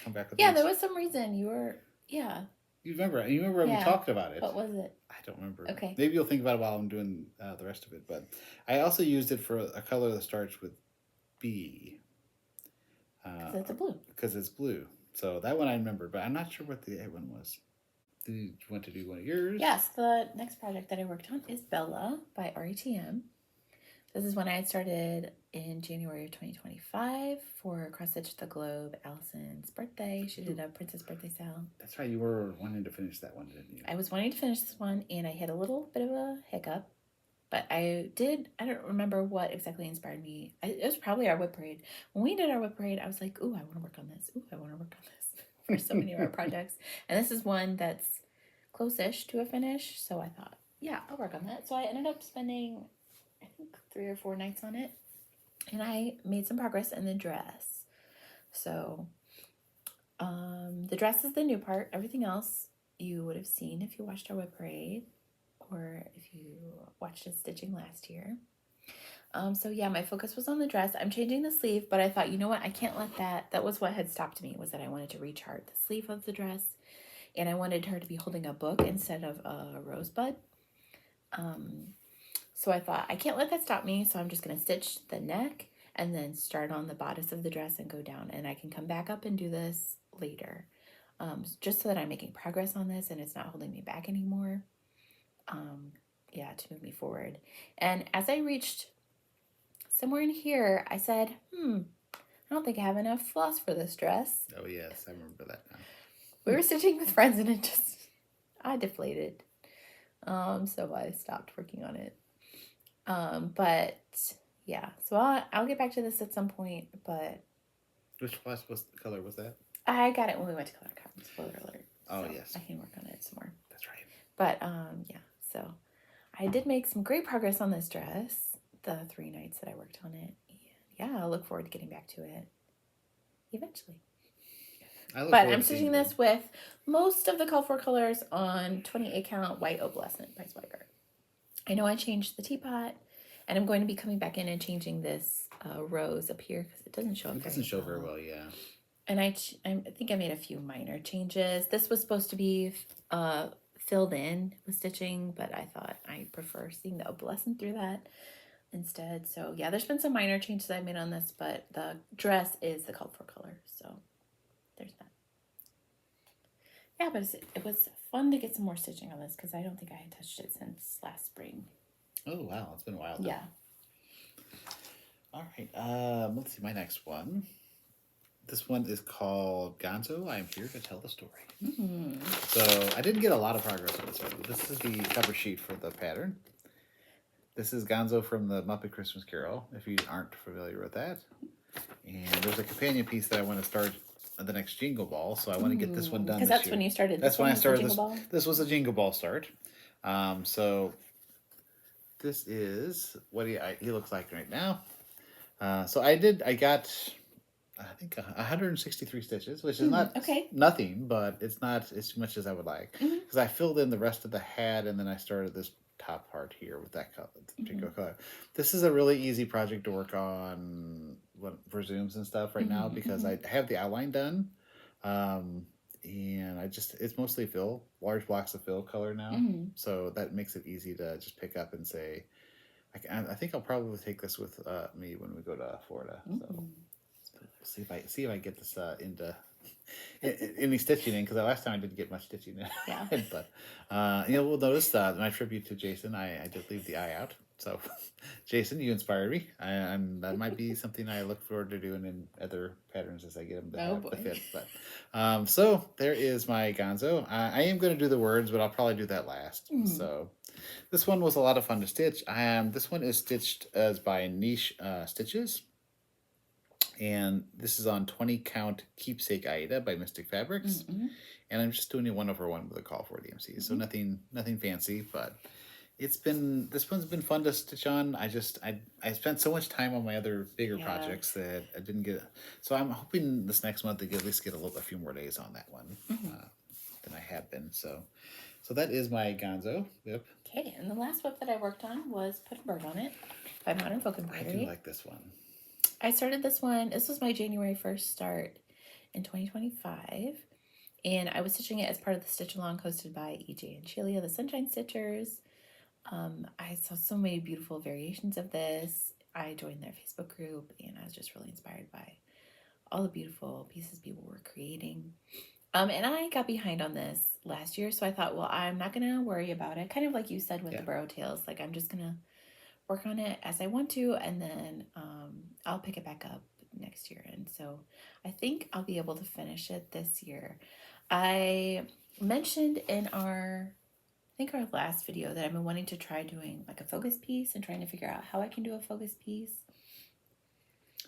come back with. Yeah, there was some reason you were. Yeah. You remember when we talked about it. What was it? I don't remember. Okay. Maybe you'll think about it while I'm doing the rest of it. But I also used it for a color that starts with B. Because it's a blue. Because it's blue. So that one I remember, but I'm not sure what the A one was. Do you want to do one of yours? Yes, the next project that I worked on is Bella by RETM. This is when I had started in January of 2025 for Cross Stitch the Globe, Allison's birthday. She did a princess birthday sale. That's right. You were wanting to finish that one, didn't you? I was wanting to finish this one, and I hit a little bit of a hiccup. But I don't remember what exactly inspired me. It was probably our whip parade. When we did our whip parade, I was like, ooh, I want to work on this. Ooh, I want to work on this for so many of our projects. And this is one that's close-ish to a finish. So I thought, yeah, I'll work on that. So I ended up spending, I think, 3 or 4 nights on it. And I made some progress in the dress. So the dress is the new part. Everything else you would have seen if you watched our whip parade, or if you watched it stitching last year. So yeah, my focus was on the dress. I'm changing the sleeve, but I thought, you know what? I can't let that was what had stopped me, was that I wanted to rechart the sleeve of the dress, and I wanted her to be holding a book instead of a rosebud. So I thought, I can't let that stop me, so I'm just going to stitch the neck and then start on the bodice of the dress and go down, and I can come back up and do this later, just so that I'm making progress on this and it's not holding me back anymore. To move me forward. And as I reached somewhere in here, I said, I don't think I have enough floss for this dress. Oh yes, I remember that now. We were stitching with friends and I deflated. So I stopped working on it. But yeah, so I'll get back to this at some point, but. Which floss color was that? I got it when we went to Colour&Cotton, spoiler alert. Oh so yes. I can work on it some more. That's right. But yeah, so I did make some great progress on this dress the 3 nights that I worked on it. And yeah, I look forward to getting back to it eventually. But I'm stitching this with most of the call for colors on 28 count white opalescent by Swiger. I know I changed the teapot, and I'm going to be coming back in and changing this rose up here because it doesn't show up. It doesn't show very well, yeah. And I think I made a few minor changes. This was supposed to be filled in with stitching, but I thought I prefer seeing the opalescent through that instead. So yeah, there's been some minor changes I made on this, but the dress is the called for color, so there's that. Yeah, but it was fun to get some more stitching on this because I don't think I had touched it since last spring. Oh wow, it's been a while. Yeah. All right, let's see my next one. This one is called Gonzo, I Am Here to Tell the Story. So I didn't get a lot of progress on this one. This is the cover sheet for the pattern. This is Gonzo from the Muppet Christmas Carol, if you aren't familiar with that. And there's a companion piece that I want to start the next Jingle Ball, so I want to get this one done this Because that's year. when you started. That's when I started this. Ball? This was a Jingle Ball start. So this is what he looks like right now. So I got, I think 163 stitches, which is not nothing, but it's not as much as I would like. Because I filled in the rest of the hat, and then I started this top part here with that color, particular color. This is a really easy project to work on for Zooms and stuff right now, because I have the outline done. And it's mostly fill, large blocks of fill color now. So that makes it easy to just pick up and say, I think I'll probably take this with me when we go to Florida. So see if I get this into any stitching in, because the last time I didn't get much stitching in. Yeah. But we'll notice my tribute to Jason. I did leave the eye out. So, Jason, you inspired me, and that might be something I look forward to doing in other patterns as I get them to fit. But so there is my Gonzo. I am going to do the words, but I'll probably do that last. So this one was a lot of fun to stitch. This one is stitched as by Niche Stitches, and this is on 20 count Keepsake Aida by Mystic Fabrics. And I'm just doing a 1/1 with a call for DMC, so nothing fancy, but this one's been fun to stitch on. I spent so much time on my other bigger projects that I didn't get. So I'm hoping this next month to at least get a few more days on that one than I have been. So that is my Gonzo whip. Okay, and the last whip that I worked on was Put a Bird on It by Modern Folk Embroidery. I do like this one. I started this one. This was my January 1st start in 2025. And I was stitching it as part of the Stitch Along hosted by EJ and Sheila, the Sunshine Stitchers. I saw so many beautiful variations of this. I joined their Facebook group, and I was just really inspired by all the beautiful pieces people were creating. And I got behind on this last year, so I thought, well, I'm not going to worry about it. Kind of like you said with the Burrow Tails, like I'm just going to work on it as I want to, and then I'll pick it back up next year. And so I think I'll be able to finish it this year. I mentioned in our last video that I've been wanting to try doing like a focus piece and trying to figure out how I can do a focus piece.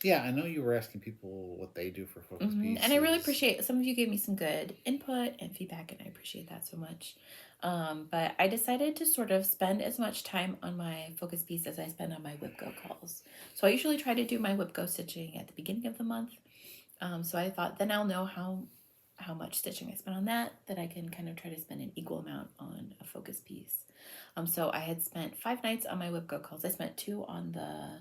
Yeah, I know you were asking people what they do for focus pieces. And I really appreciate, some of you gave me some good input and feedback, and I appreciate that so much. But I decided to sort of spend as much time on my focus piece as I spend on my whip go calls. So I usually try to do my whip go stitching at the beginning of the month. So I thought then I'll know how much stitching I spent on that I can kind of try to spend an equal amount on a focus piece. So I had spent 5 nights on my whip go calls. I spent 2 on the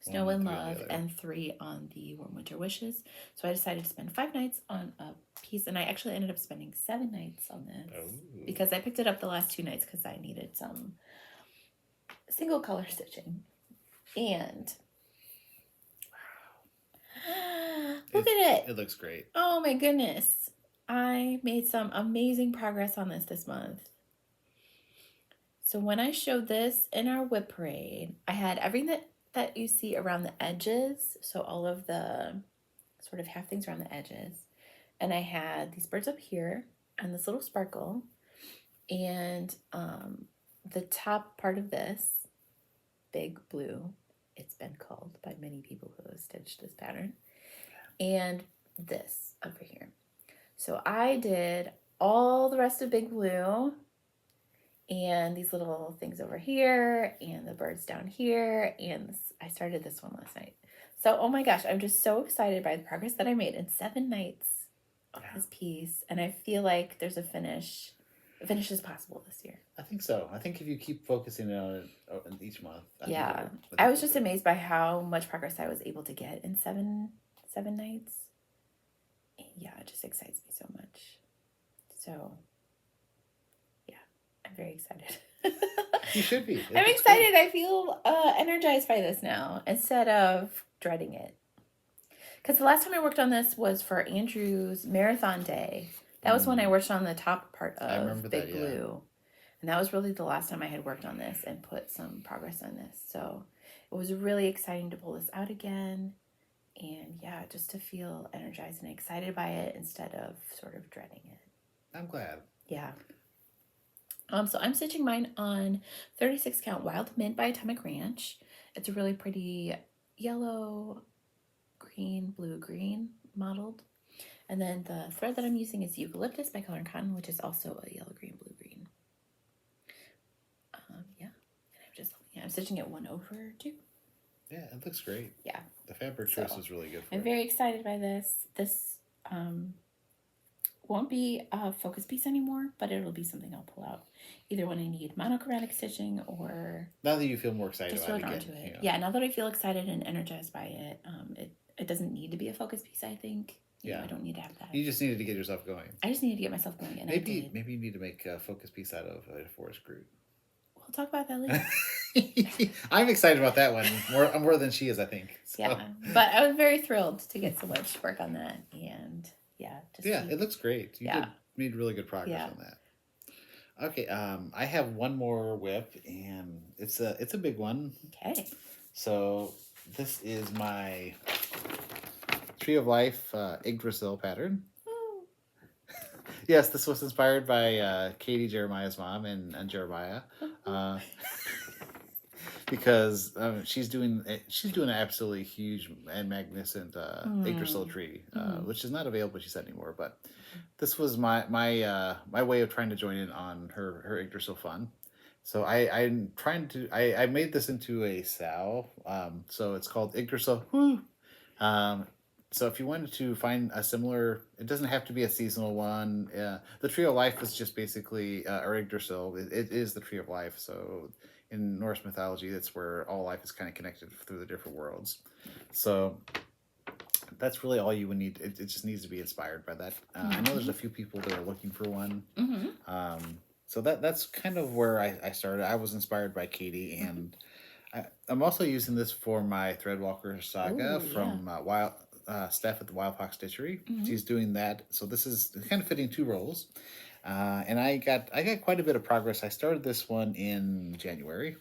Snow and Love and 3 on the Warm Winter Wishes. So I decided to spend 5 nights on a piece, and I actually ended up spending 7 nights on this because I picked it up the last 2 nights because I needed some single color stitching. And look at it. It looks great. Oh my goodness. I made some amazing progress on this month. So when I showed this in our whip parade, I had everything that you see around the edges. So all of the sort of half things around the edges. And I had these birds up here and this little sparkle. And the top part of this, Big Blue, it's been called by many people who have stitched this pattern. And this over here. So I did all the rest of Big Blue and these little things over here and the birds down here. And I started this one last night. So, oh my gosh, I'm just so excited by the progress that I made in 7 nights of this piece. And I feel like there's a finish. A finish is possible this year. I think so. I think if you keep focusing on it each month. I was just amazed by how much progress I was able to get in seven nights. And yeah, it just excites me so much. So, yeah, I'm very excited. You should be. I'm excited. I feel energized by this now instead of dreading it. Because the last time I worked on this was for Andrew's marathon day. That was when I worked on the top part of Big Blue. And that was really the last time I had worked on this and put some progress on this. So it was really exciting to pull this out again. And yeah, just to feel energized and excited by it instead of sort of dreading it. I'm glad. Yeah. So I'm stitching mine on 36 count Wild Mint by Atomic Ranch. It's a really pretty yellow, green, blue, green mottled. And then the thread that I'm using is Eucalyptus by Colour&Cotton, which is also a yellow, green, blue, green. Yeah, and I'm stitching it 1/2. Yeah, it looks great. Yeah. The fabric choice is really good for I'm it. very excited by this. This won't be a focus piece anymore, but it'll be something I'll pull out either when I need monochromatic stitching or now that you feel more excited just about it hold on again. to it. Yeah, now that I feel excited and energized by it, it doesn't need to be a focus piece, I think. You know, I don't need to have that. You just needed to get yourself going. I just needed to get myself going, and maybe, I did. Maybe you need to make a focus piece out of a forest Groot. We'll talk about that later. I'm excited about that one more than she is, I think. So. Yeah, but I was very thrilled to get so much work on that, and it looks great. You made really good progress on that. Okay, I have one more whip, and it's a big one. Okay. So this is my Tree of Life Yggdrasil pattern. Oh. Yes, this was inspired by Katie, Jeremiah's mom, and Jeremiah, because she's doing an absolutely huge and magnificent Yggdrasil tree, which is not available, she said, anymore. But this was my way of trying to join in on her Yggdrasil fun. So I made this into a sow. So it's called Yggdrasil. Woo! So if you wanted to find a similar, it doesn't have to be a seasonal one. The Tree of Life is just basically, or Yggdrasil, it is the Tree of Life. So in Norse mythology, that's where all life is kind of connected through the different worlds. So that's really all you would need. It just needs to be inspired by that. I know there's a few people that are looking for one. So that's kind of where I started. I was inspired by Katie, and I'm also using this for my Threadwalker saga from Steph at the Wild Fox Stitchery. She's doing that. So this is kind of fitting 2 roles. And I got quite a bit of progress. I started this one in January.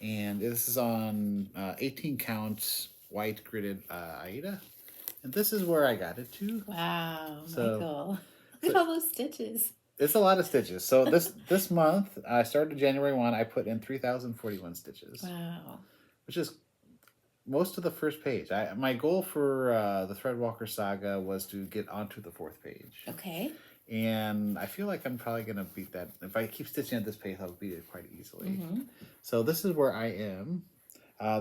And this is on 18 count white gridded Aida. And this is where I got it to. Wow, Michael. Look at all those stitches. It's a lot of stitches. So this month, I started January 1, I put in 3,041 stitches. Wow. Which is most of the first page. My goal for the Threadwalker saga was to get onto the 4th page. Okay. And I feel like I'm probably going to beat that. If I keep stitching at this pace, I'll beat it quite easily. So this is where I am.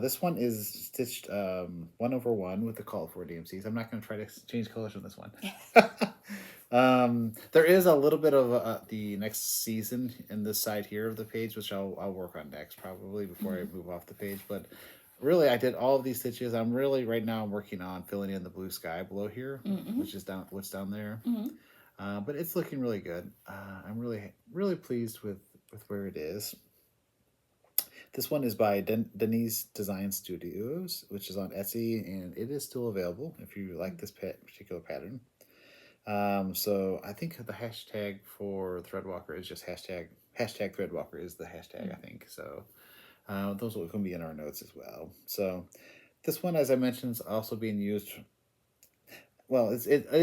This one is stitched 1/1 with the Call for DMCs. I'm not going to try to change colors on this one. There is a little bit of the next season in this side here of the page, which I'll work on next probably before I move off the page. But really, I did all of these stitches. I'm really right now I'm working on filling in the blue sky below here, which is what's down there. But it's looking really good. I'm really pleased with where it is. This one is by Denise Design Studios, which is on Etsy, and it is still available if you like this particular pattern. So I think the hashtag for Threadwalker is just hashtag Threadwalker is the hashtag, I think. So those are going to be in our notes as well. So this one, as I mentioned, is also being used. Well,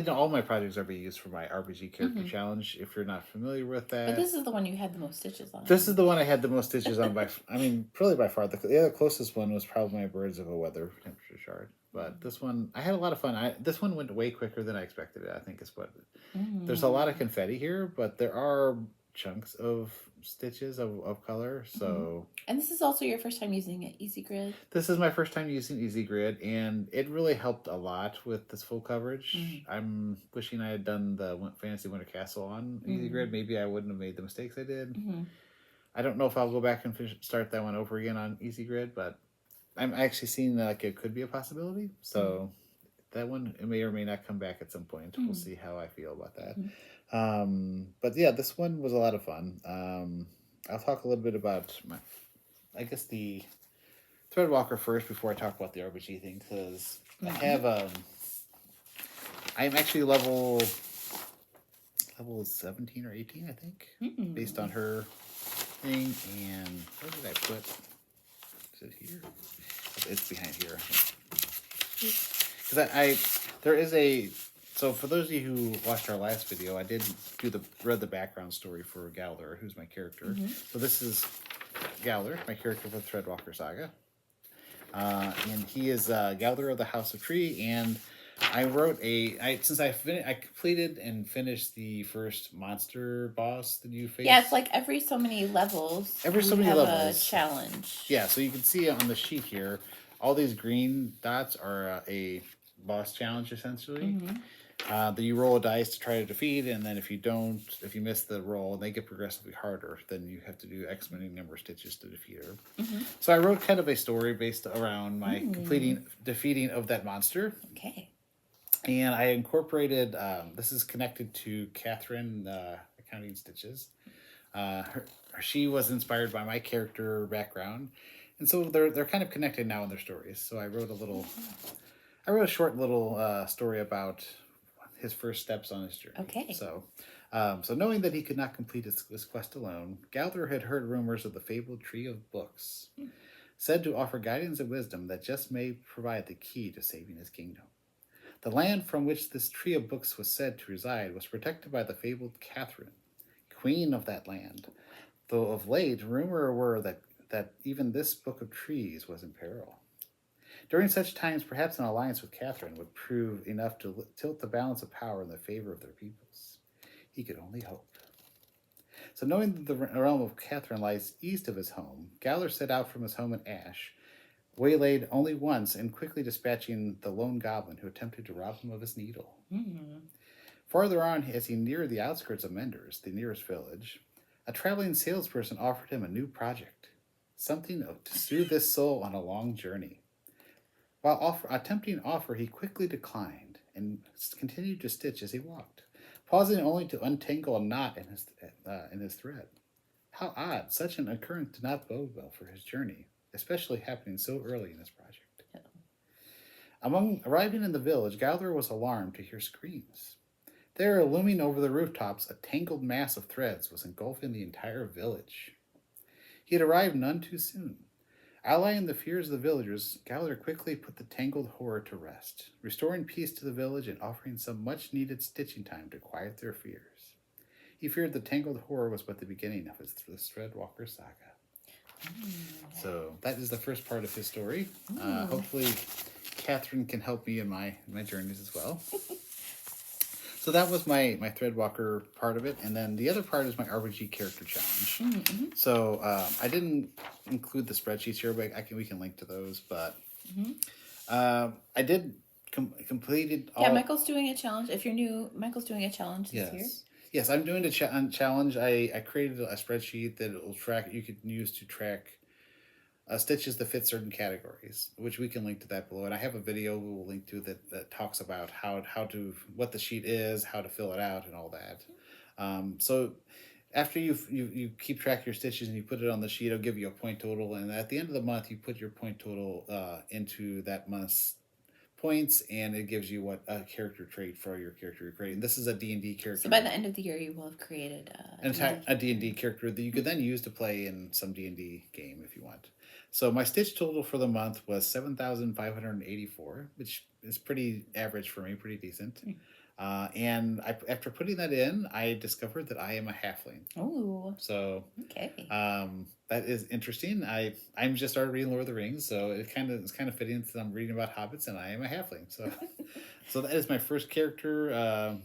all my projects are being used for my RPG character challenge. If you're not familiar with that, but this is the one you had the most stitches on. This is the one I had the most stitches on probably by far. The other closest one was probably my Birds of a Weather temperature chart. But this one, I had a lot of fun. This one went way quicker than I expected it. I think is what. There's a lot of confetti here, but there are chunks of stitches of color. So. And this is also your first time using it, Easy Grid? This is my first time using Easy Grid, and it really helped a lot with this full coverage. I'm wishing I had done the Fantasy Winter Castle on Easy Grid. Maybe I wouldn't have made the mistakes I did. I don't know if I'll go back and start that one over again on Easy Grid, but I'm actually seeing that like it could be a possibility. So that one it may or may not come back at some point. We'll see how I feel about that. But yeah, this one was a lot of fun. I'll talk a little bit about the Threadwalker first before I talk about the RPG thing, because I have I'm actually level 17 or 18, I think, based on her thing. And where did I put? Is it here? It's behind here. Because there is So for those of you who watched our last video, I did read the background story for Gowler, who's my character. So this is Gowler, my character for the Threadwalker saga. And he is Gowler of the House of Tree, and I wrote since I completed and finished the first monster boss that you face. Yeah, it's like every so many levels. A challenge. Yeah, so you can see on the sheet here, all these green dots are a boss challenge essentially. That you roll a dice to try to defeat, and then if you miss the roll, they get progressively harder. Then you have to do X many number of stitches to defeat her. So I wrote kind of a story based around my defeating of that monster. Okay. And I incorporated, this is connected to Catherine, Accounting Stitches. She was inspired by my character background. And so they're kind of connected now in their stories. So I wrote a short little story about his first steps on his journey. Okay. So knowing that he could not complete his quest alone, Gowler had heard rumors of the fabled Tree of Books, said to offer guidance and wisdom that just may provide the key to saving his kingdom. The land from which this Tree of Books was said to reside was protected by the fabled Catherine, queen of that land, though of late rumor were that even this book of trees was in peril. During such times, perhaps an alliance with Catherine would prove enough to tilt the balance of power in the favor of their peoples. He could only hope. So knowing that the realm of Catherine lies east of his home, Gowler set out from his home in Ash, waylaid only once, and quickly dispatching the lone goblin who attempted to rob him of his needle. Farther on, as he neared the outskirts of Menders, the nearest village, a traveling salesperson offered him a new project, something to soothe his soul on a long journey. While attempting offer, he quickly declined and continued to stitch as he walked, pausing only to untangle a knot in his thread. How odd! Such an occurrence did not bode well for his journey, especially happening so early in this project. Arriving in the village, Gowler was alarmed to hear screams. There, looming over the rooftops, a tangled mass of threads was engulfing the entire village. He had arrived none too soon. Allaying the fears of the villagers, Gowler quickly put the tangled horror to rest, restoring peace to the village and offering some much-needed stitching time to quiet their fears. He feared the tangled horror was but the beginning of his Threadwalker saga. So that is the first part of his story. Hopefully Catherine can help me in my journeys as well. So that was my Threadwalker part of it, and then the other part is my RPG character challenge. So I didn't include the spreadsheets here, but we can link to those. But I did completed all. Yeah, Michael's doing a challenge. If you're new, Michael's doing a challenge this year. Yes, I'm doing a challenge. I created a spreadsheet that will track. You could use to track stitches that fit certain categories, which we can link to that below. And I have a video we will link to that talks about what the sheet is, how to fill it out, and all that. So after you keep track of your stitches and you put it on the sheet, it'll give you a point total. And at the end of the month, you put your point total into that month's points, and it gives you what a character trait for your character you're creating. This is a D&D character. So by the end of the year, you will have created a D&D character that you could then use to play in some D&D game if you want. So my stitch total for the month was 7,584, which is pretty average for me, pretty decent. And after putting that in, I discovered that I am a halfling. Oh. So okay. That is interesting. I'm just started reading Lord of the Rings, so it's kind of fitting that I'm reading about hobbits, and I am a halfling. So so that is my first character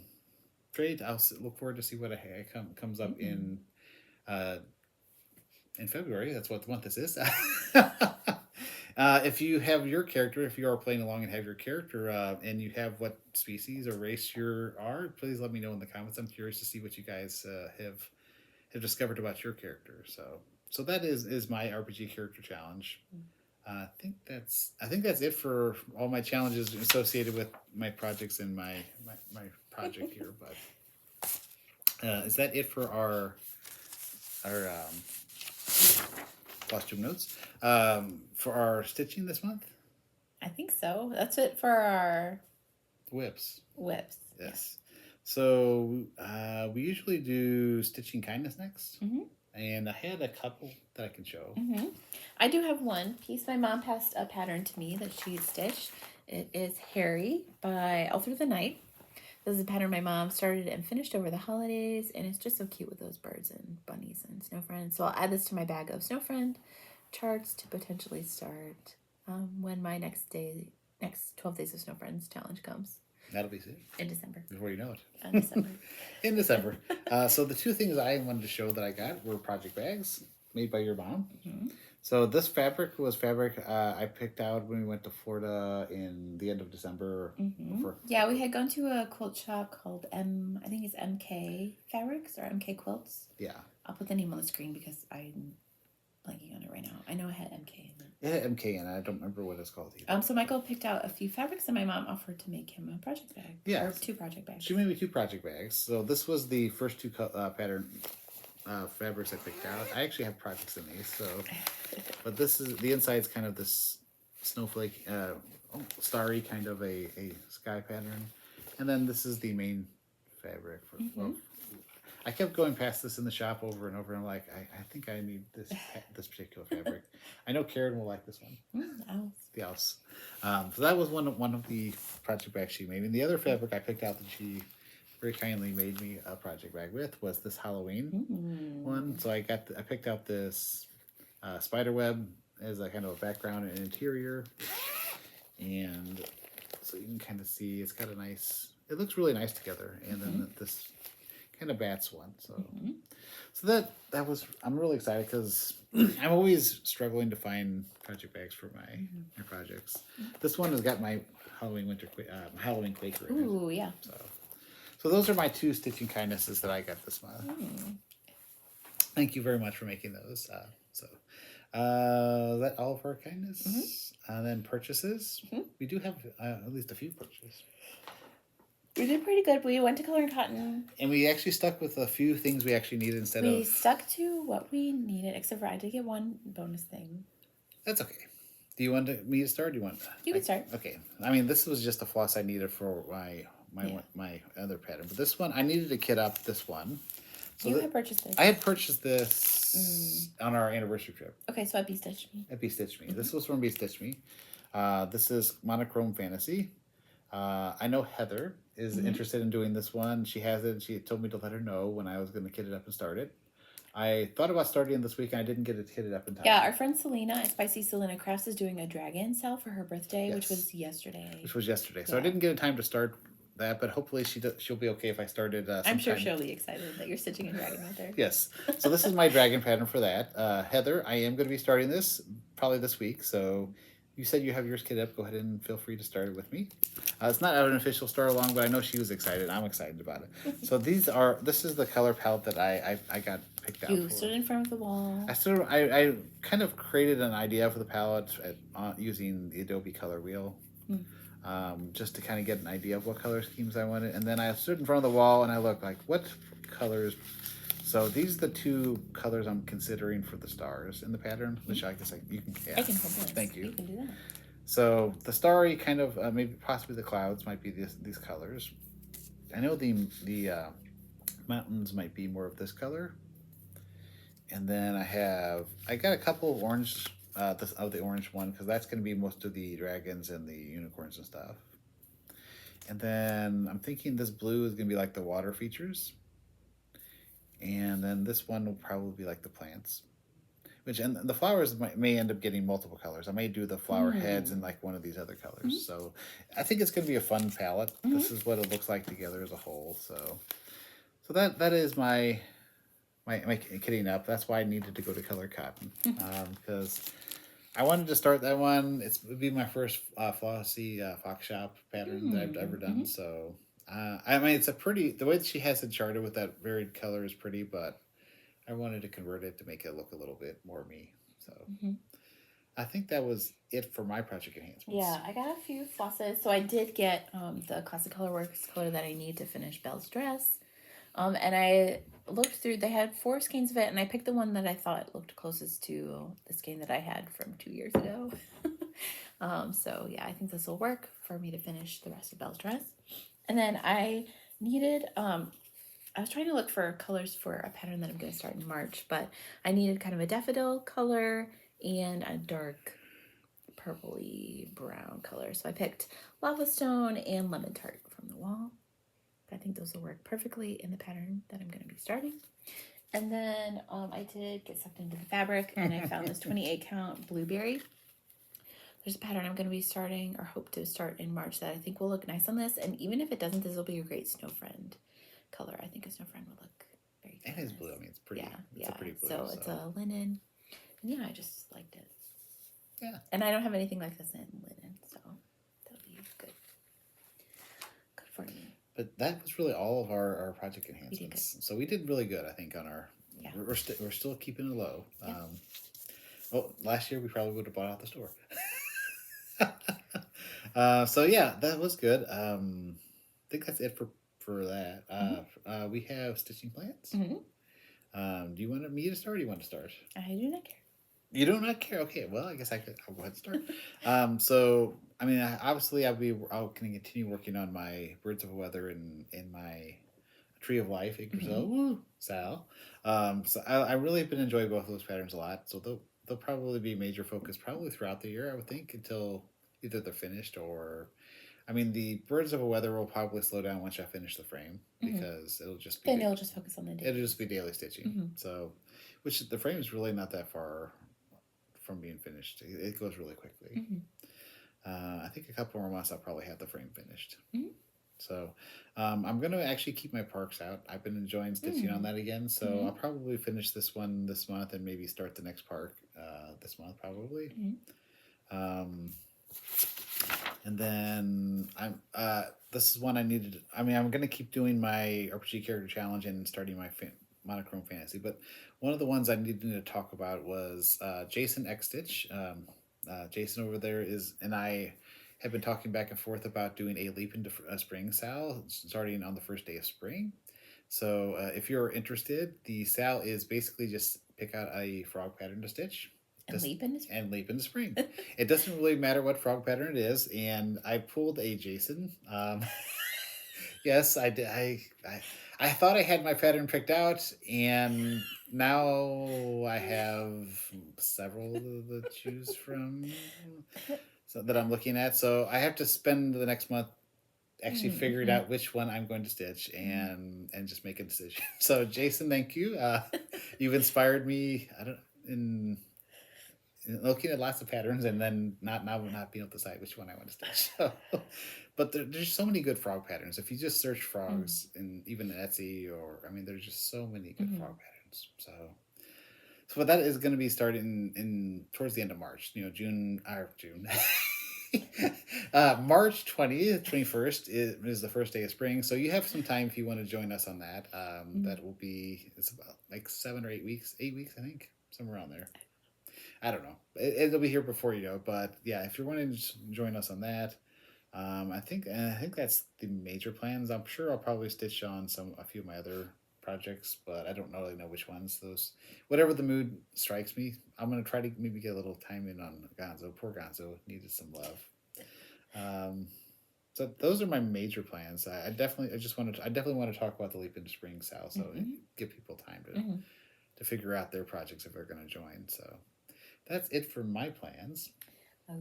trait. I'll look forward to see what comes up in February. That's what the month this is. If you have your character, if you are playing along and have your character, and you have what species or race you are, please let me know in the comments. I'm curious to see what you guys have discovered about your character. So that is my RPG character challenge. I think that's it for all my challenges associated with my projects and my project here. But is that it for our Flosstube notes for our stitching this month? I think so. That's it for our whips. Yes. Yeah. So we usually do stitching kindness next. And I had a couple that I can show. I do have one piece. My mom passed a pattern to me that she had stitched. It is Harry by All Through the Night. This is a pattern my mom started and finished over the holidays, and it's just so cute with those birds and bunnies and snow friends. So I'll add this to my bag of snow friend charts to potentially start when my next 12 Days of Snow Friends challenge comes. That'll be soon. In December. Before you know it. In December. In December. So the two things I wanted to show that I got were project bags made by your mom. Mm-hmm. So this fabric was fabric I picked out when we went to Florida in the end of December. Mm-hmm. Yeah, we had gone to a quilt shop called I think it's MK Fabrics or MK Quilts. Yeah. I'll put the name on the screen because I'm blanking on it right now. I know I had MK in it. It had MK in it. I don't remember what it's called either. So Michael picked out a few fabrics and my mom offered to make him a project bag. Yeah. Or 2 project bags. She made me 2 project bags. So this was the first 2 pattern fabrics I picked out. I actually have projects in these, so but this is the inside's kind of this snowflake starry kind of a sky pattern, and then this is the main fabric for well, I kept going past this in the shop over and over and I'm like, I think I need this particular fabric. I know Karen will like this one. The Owls. So that was one of the project bags she made, and the other fabric I picked out that she very kindly made me a project bag with was this Halloween one. So I picked out this spider web as a kind of a background and interior, and so you can kind of see it's got a nice. It looks really nice together, and then this kind of bats one. So so that was I'm really excited because I'm always struggling to find project bags for my projects. This one has got my Halloween Quaker in it. Ooh, yeah. So those are my 2 stitching kindnesses that I got this month. Thank you very much for making those. That all of our kindness? And then purchases. We do have at least a few purchases. We did pretty good. We went to Colour&Cotton. And we actually stuck with a few things we actually needed instead of... We stuck to what we needed, except for I did get one bonus thing. That's okay. Do you want me to start? Or do you want... You can start. Okay. I mean, this was just a floss I needed for my other pattern. But this one, I needed to kit up this one. So you had purchased this. I had purchased this on our anniversary trip. Okay, so at Beez Stitch Me. At Beez Stitch Me. This was from Beez Stitch Me. This is Monochrome Fantasy. I know Heather is interested in doing this one. She has it. She told me to let her know when I was going to kit it up and start it. I thought about starting it this week and I didn't get it kitted up in time. Yeah, our friend Selena at Spicy Selena Crafts is doing a dragon sale for her birthday, which was yesterday. So I didn't get a time to start that, but hopefully she'll be okay if I started sometime. I'm sure she'll be excited that you're stitching a dragon with her. Yes. So this is my dragon pattern for that. Heather, I am going to be starting this probably this week. So you said you have yours kitted up. Go ahead and feel free to start it with me. It's not an official start along, but I know she was excited. I'm excited about it. So this is the color palette that I got picked out. You stood in front of the wall. I kind of created an idea for the palette using the Adobe Color Wheel. Just to kind of get an idea of what color schemes I wanted. And then I stood in front of the wall and I looked like, what colors? So these are the 2 colors I'm considering for the stars in the pattern, which I guess you can. Yeah. I can hold this. Thank you. You can do that. So the starry kind of, maybe possibly the clouds might be these colors. I know the mountains might be more of this color. And then I got a couple of orange, of the orange one, because that's going to be most of the dragons and the unicorns and stuff. And then I'm thinking this blue is going to be like the water features. And then this one will probably be like the plants. And the flowers may end up getting multiple colors. I may do the flower heads in like one of these other colors. So I think it's going to be a fun palette. This is what it looks like together as a whole. So that is my kitting up. That's why I needed to go to Colour&Cotton, because I wanted to start that one. It would be my first flossy fox shop pattern that I've ever done. So I mean, it's the way that she has it charted with that varied color is pretty, but I wanted to convert it to make it look a little bit more me. So I think that was it for my project enhancements. Yeah, I got a few flosses. So I did get the Classic Colorworks color that I need to finish Belle's dress. And I looked through, they had 4 skeins of it, and I picked the one that I thought looked closest to the skein that I had from 2 years ago. So yeah, I think this will work for me to finish the rest of Belle's dress. And then I needed, I was trying to look for colors for a pattern that I'm going to start in March, but I needed kind of a daffodil color and a dark purpley brown color. So I picked Lava Stone and Lemon Tart from the wall. I think those will work perfectly in the pattern that I'm going to be starting. And then I did get sucked into the fabric, and I found this 28 count blueberry. There's a pattern I'm going to be starting, or hope to start in March, that I think will look nice on this. And even if it doesn't, this will be a great snow friend color. I think a snow friend would look very good. It is blue. I mean, it's pretty. Yeah, it's a pretty blue. So it's a linen. And yeah, I just liked it. Yeah. And I don't have anything like this in linen, so that'll be good. Good for me. But that was really all of our project enhancements. So we did really good, I think, on our. Yeah. We're still keeping it low. Yeah. Well, last year we probably would have bought out the store. So yeah, that was good. I think that's it for that. We have stitching plans. Do you want me to start, or do you want to start? I do not care. You do not care? Okay, well, I guess I'll go ahead and start. So, I mean, obviously, I'll continue working on my Birds of Weather and my Tree of Life, Sal. So I really have been enjoying both of those patterns a lot. So they'll probably be a major focus probably throughout the year, I would think, until either they're finished or... I mean, the Birds of a Weather will probably slow down once I finish the frame, because it'll just be... Then you'll just focus on the daily. It'll just be daily stitching. So, which the frame is really not that far from being finished. It goes really quickly. I think a couple more months I'll probably have the frame finished. So I'm going to actually keep my parks out. I've been enjoying stitching on that again, so I'll probably finish this one this month and maybe start the next park this month probably. And then this is one I needed. I mean, I'm going to keep doing my RPG character challenge and starting my monochrome fantasy, but one of the ones I needed to talk about was Jason X Stitch. Jason over there and I have been talking back and forth about doing a Leap into Spring Sal starting on the first day of spring. So if you're interested, the Sal is basically just pick out a frog pattern to stitch. And leap into spring. It doesn't really matter what frog pattern it is, and I pulled a Jason. Yes, I did. I thought I had my pattern picked out, and now I have several to choose from that I'm looking at. So I have to spend the next month actually figuring out which one I'm going to stitch and just make a decision. So Jason, thank you. You've inspired me. In looking at lots of patterns and then not being able to decide which one I want to stitch. So, but there's so many good frog patterns. If you just search frogs in even Etsy there's just so many good frog patterns. So that is going to be starting in towards the end of March. June. March 20th, 21st is the first day of spring. So you have some time if you want to join us on that. That will be, it's about like 7 or 8 weeks, I think, somewhere around there. I don't know. It'll be here before you know, but yeah, if you're wanting to join us on that, I think that's the major plans. I'm sure I'll probably stitch on a few of my other projects, but I don't really know which ones. Whatever the mood strikes me, I'm gonna try to maybe get a little time in on Gonzo. Poor Gonzo needed some love. So those are my major plans. I definitely want to talk about the Leap into Spring Sal, so give people time to figure out their projects if they're going to join. So that's it for my plans.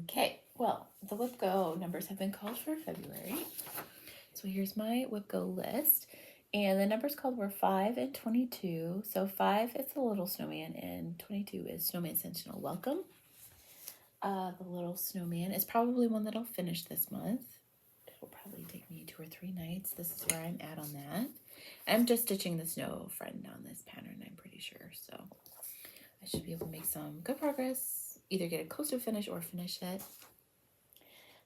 Okay, well, the Whip Go numbers have been called for February. So here's my Whip Go list. And the numbers called were 5 and 22. So 5 is the little snowman and 22 is Snowman Sentinel Welcome. The little snowman is probably one that I'll finish this month. It'll probably take me 2 or 3 nights. This is where I'm at on that. I'm just stitching the snow friend on this pattern, I'm pretty sure. So I should be able to make some good progress, either get it close to finish or finish it.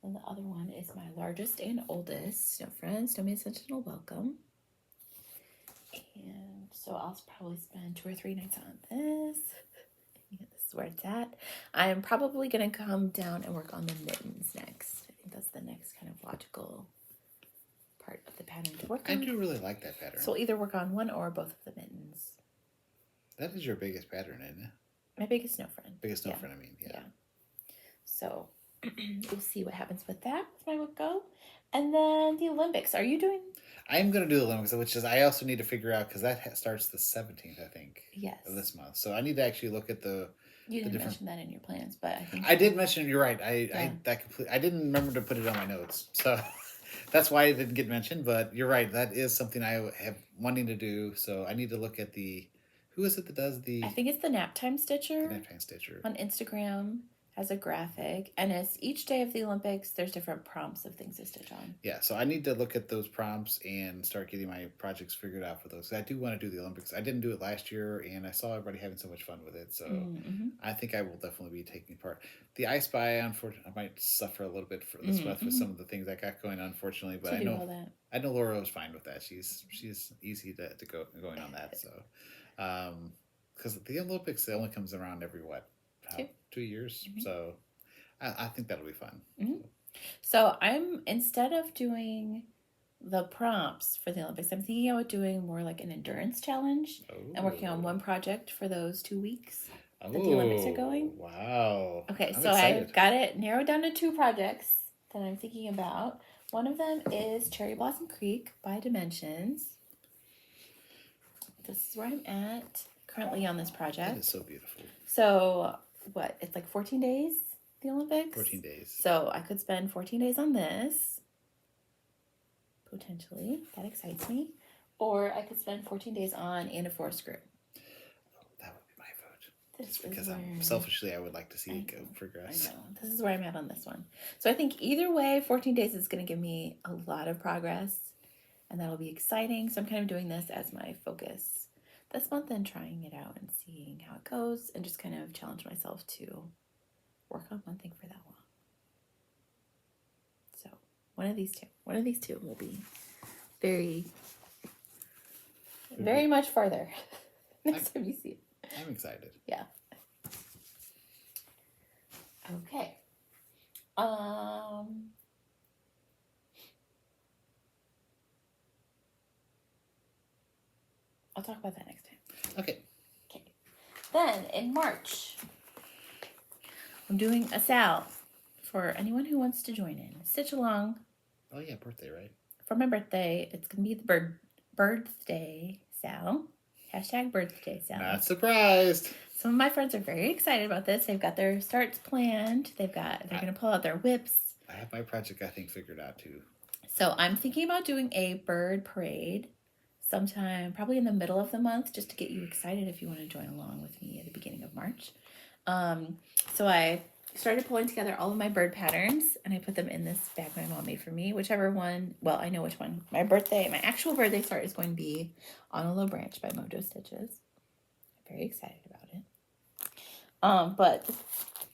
And the other one is my largest and oldest snow friend, Snowman Sentinel Welcome. And so I'll probably spend 2 or 3 nights on this. This is where it's at. I'm probably going to come down and work on the mittens next. I think that's the next kind of logical part of the pattern to work on. I do really like that pattern. So I'll either work on one or both of the mittens. That is your biggest pattern, isn't it? My biggest snow friend. Biggest snow friend, I mean, yeah. So we'll see what happens with that, with my Whip Go. And then the Olympics. Are you doing? I'm going to do the Olympics, which is I also need to figure out, because that starts the 17th, I think. Yes. Of this month. So I need to actually look at You didn't mention that in your plans, but I think I did mention. You're right. I didn't remember to put it on my notes. So That's why it didn't get mentioned, but you're right. That is something I have wanting to do. So I need to look at the, who is it that does I think it's the Naptime the Stitcher Naptime Stitcher? on Instagram. Has a graphic, and it's each day of the Olympics. There's different prompts of things to stitch on. Yeah, so I need to look at those prompts and start getting my projects figured out for those. 'Cause I do want to do the Olympics. I didn't do it last year, and I saw everybody having so much fun with it. So I think I will definitely be taking part. The I Spy, unfortunately, I might suffer a little bit for this month with some of the things I got going, unfortunately. But I know Laura was fine with that. She's easy to go going on that. So, because the Olympics it only comes around every what 2 years. So I think that'll be fun. So I'm, instead of doing the prompts for the Olympics, I'm thinking about doing more like an endurance challenge and working on one project for those 2 weeks that the Olympics are going. Wow. Okay, so I've got it narrowed down to 2 projects that I'm thinking about. One of them is Cherry Blossom Creek by Dimensions. This is where I'm at currently on this project. That is so beautiful. So what? It's like 14 days, the Olympics? 14 days. So I could spend 14 days on this, potentially. That excites me. Or I could spend 14 days on And a Forest Screw. That would be my vote. Just because selfishly I would like to see it go progress. I know. This is where I'm at on this one. So I think either way, 14 days is going to give me a lot of progress. And that'll be exciting. So I'm kind of doing this as my focus this month and trying it out and seeing how it goes. And just kind of challenge myself to work on one thing for that long. So one of these two will be very, very much farther next time you see it. I'm excited. Yeah. Okay. I'll talk about that next time. Okay. Then in March, I'm doing a sal for anyone who wants to join in. Stitch along. Oh yeah, birthday, right? For my birthday, it's gonna be the birthday sal. Hashtag birthday sal. Not surprised. Some of my friends are very excited about this. They've got their starts planned. They're gonna pull out their whips. I have my project I think figured out too. So I'm thinking about doing a bird parade sometime probably in the middle of the month, just to get you excited if you want to join along with me at the beginning of March. So I started pulling together all of my bird patterns, and I put them in this bag my mom made for me. Whichever one, well, I know which one. My actual birthday start is going to be On a Low Branch by Mojo Stitches. I'm very excited about it. But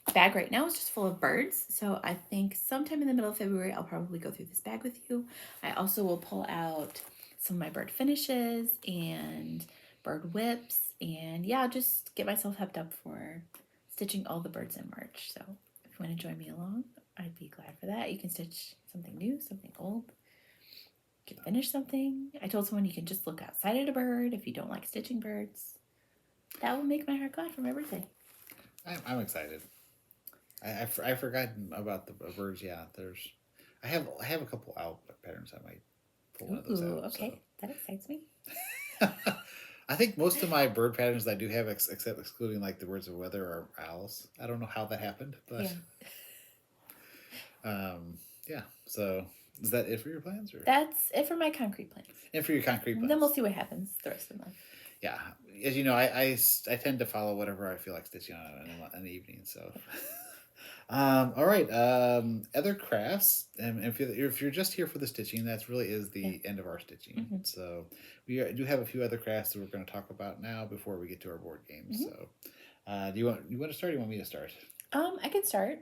the bag right now is just full of birds, so I think sometime in the middle of February I'll probably go through this bag with you. I also will pull out some of my bird finishes and bird whips, and yeah, just get myself hyped up for stitching all the birds in March. So if you want to join me along, I'd be glad for that. You can stitch something new, something old. You can finish something. I told someone you can just look outside at a bird if you don't like stitching birds. That will make my heart glad for my birthday. I'm excited. I've forgotten about the birds. Yeah, I have a couple owl patterns I might pull one of those out. Okay, so. That excites me. I think most of my bird patterns that I do have, except excluding like the birds of weather, are owls. I don't know how that happened, but yeah. So is that it for your plans? Or? That's it for my concrete plans. And for your concrete plans. And then we'll see what happens the rest of the month. Yeah, as you know, I tend to follow whatever I feel like stitching on in the evening. So, all right. Other crafts, and if you're just here for the stitching, that really is the end of our stitching. So we do have a few other crafts that we're going to talk about now before we get to our board games. So, do you want to start? Or you want me to start? I can start.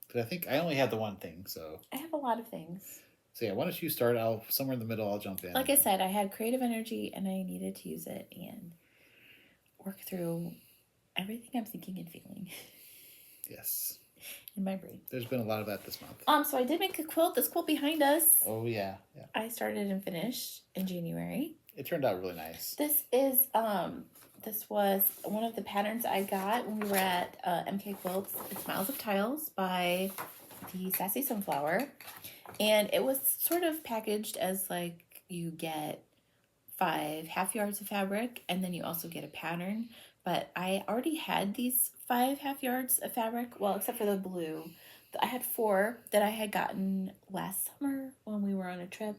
Because I think I only had the one thing. So I have a lot of things. So yeah, why don't you start? I'll somewhere in the middle. I'll jump in. Like I said, I had creative energy and I needed to use it and work through everything I'm thinking and feeling. Yes. In my brain. There's been a lot of that this month. So I did make a quilt. This quilt behind us. Oh yeah. I started and finished in January. It turned out really nice. This was one of the patterns I got when we were at MK Quilts. It's Miles of Tiles by the Sassy Sunflower. And it was sort of packaged as like you get 5 half yards of fabric and then you also get a pattern. But I already had these 5 half yards of fabric, well, except for the blue. I had 4 that I had gotten last summer when we were on a trip.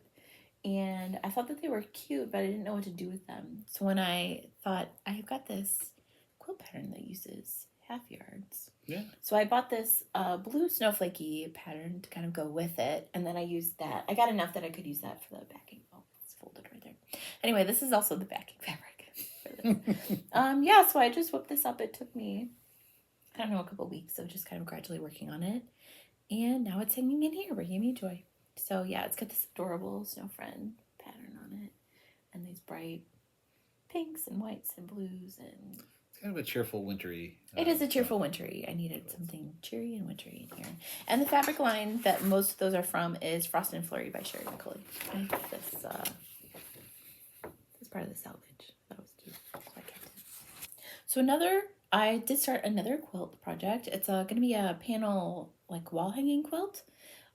And I thought that they were cute, but I didn't know what to do with them. So when I thought, I've got this quilt pattern that uses half yards. Yeah. So I bought this blue snowflakey pattern to kind of go with it. And then I used that. I got enough that I could use that for the backing. Oh, it's folded right there. Anyway, this is also the backing fabric for this. Yeah, so I just whipped this up. It took me, I don't know, a couple weeks of just kind of gradually working on it. And now it's hanging in here, bringing me joy. So yeah, it's got this adorable snow friend pattern on it, and these bright pinks and whites and blues, and it's kind of a cheerful wintry. It is a cheerful wintry. I needed something cheery and wintry in here. And the fabric line that most of those are from is Frost and Flurry by Sherry McCauley. I have this part of the salvage. That was cute, so I kept it. So I did start another quilt project. It's going to be a panel like wall hanging quilt.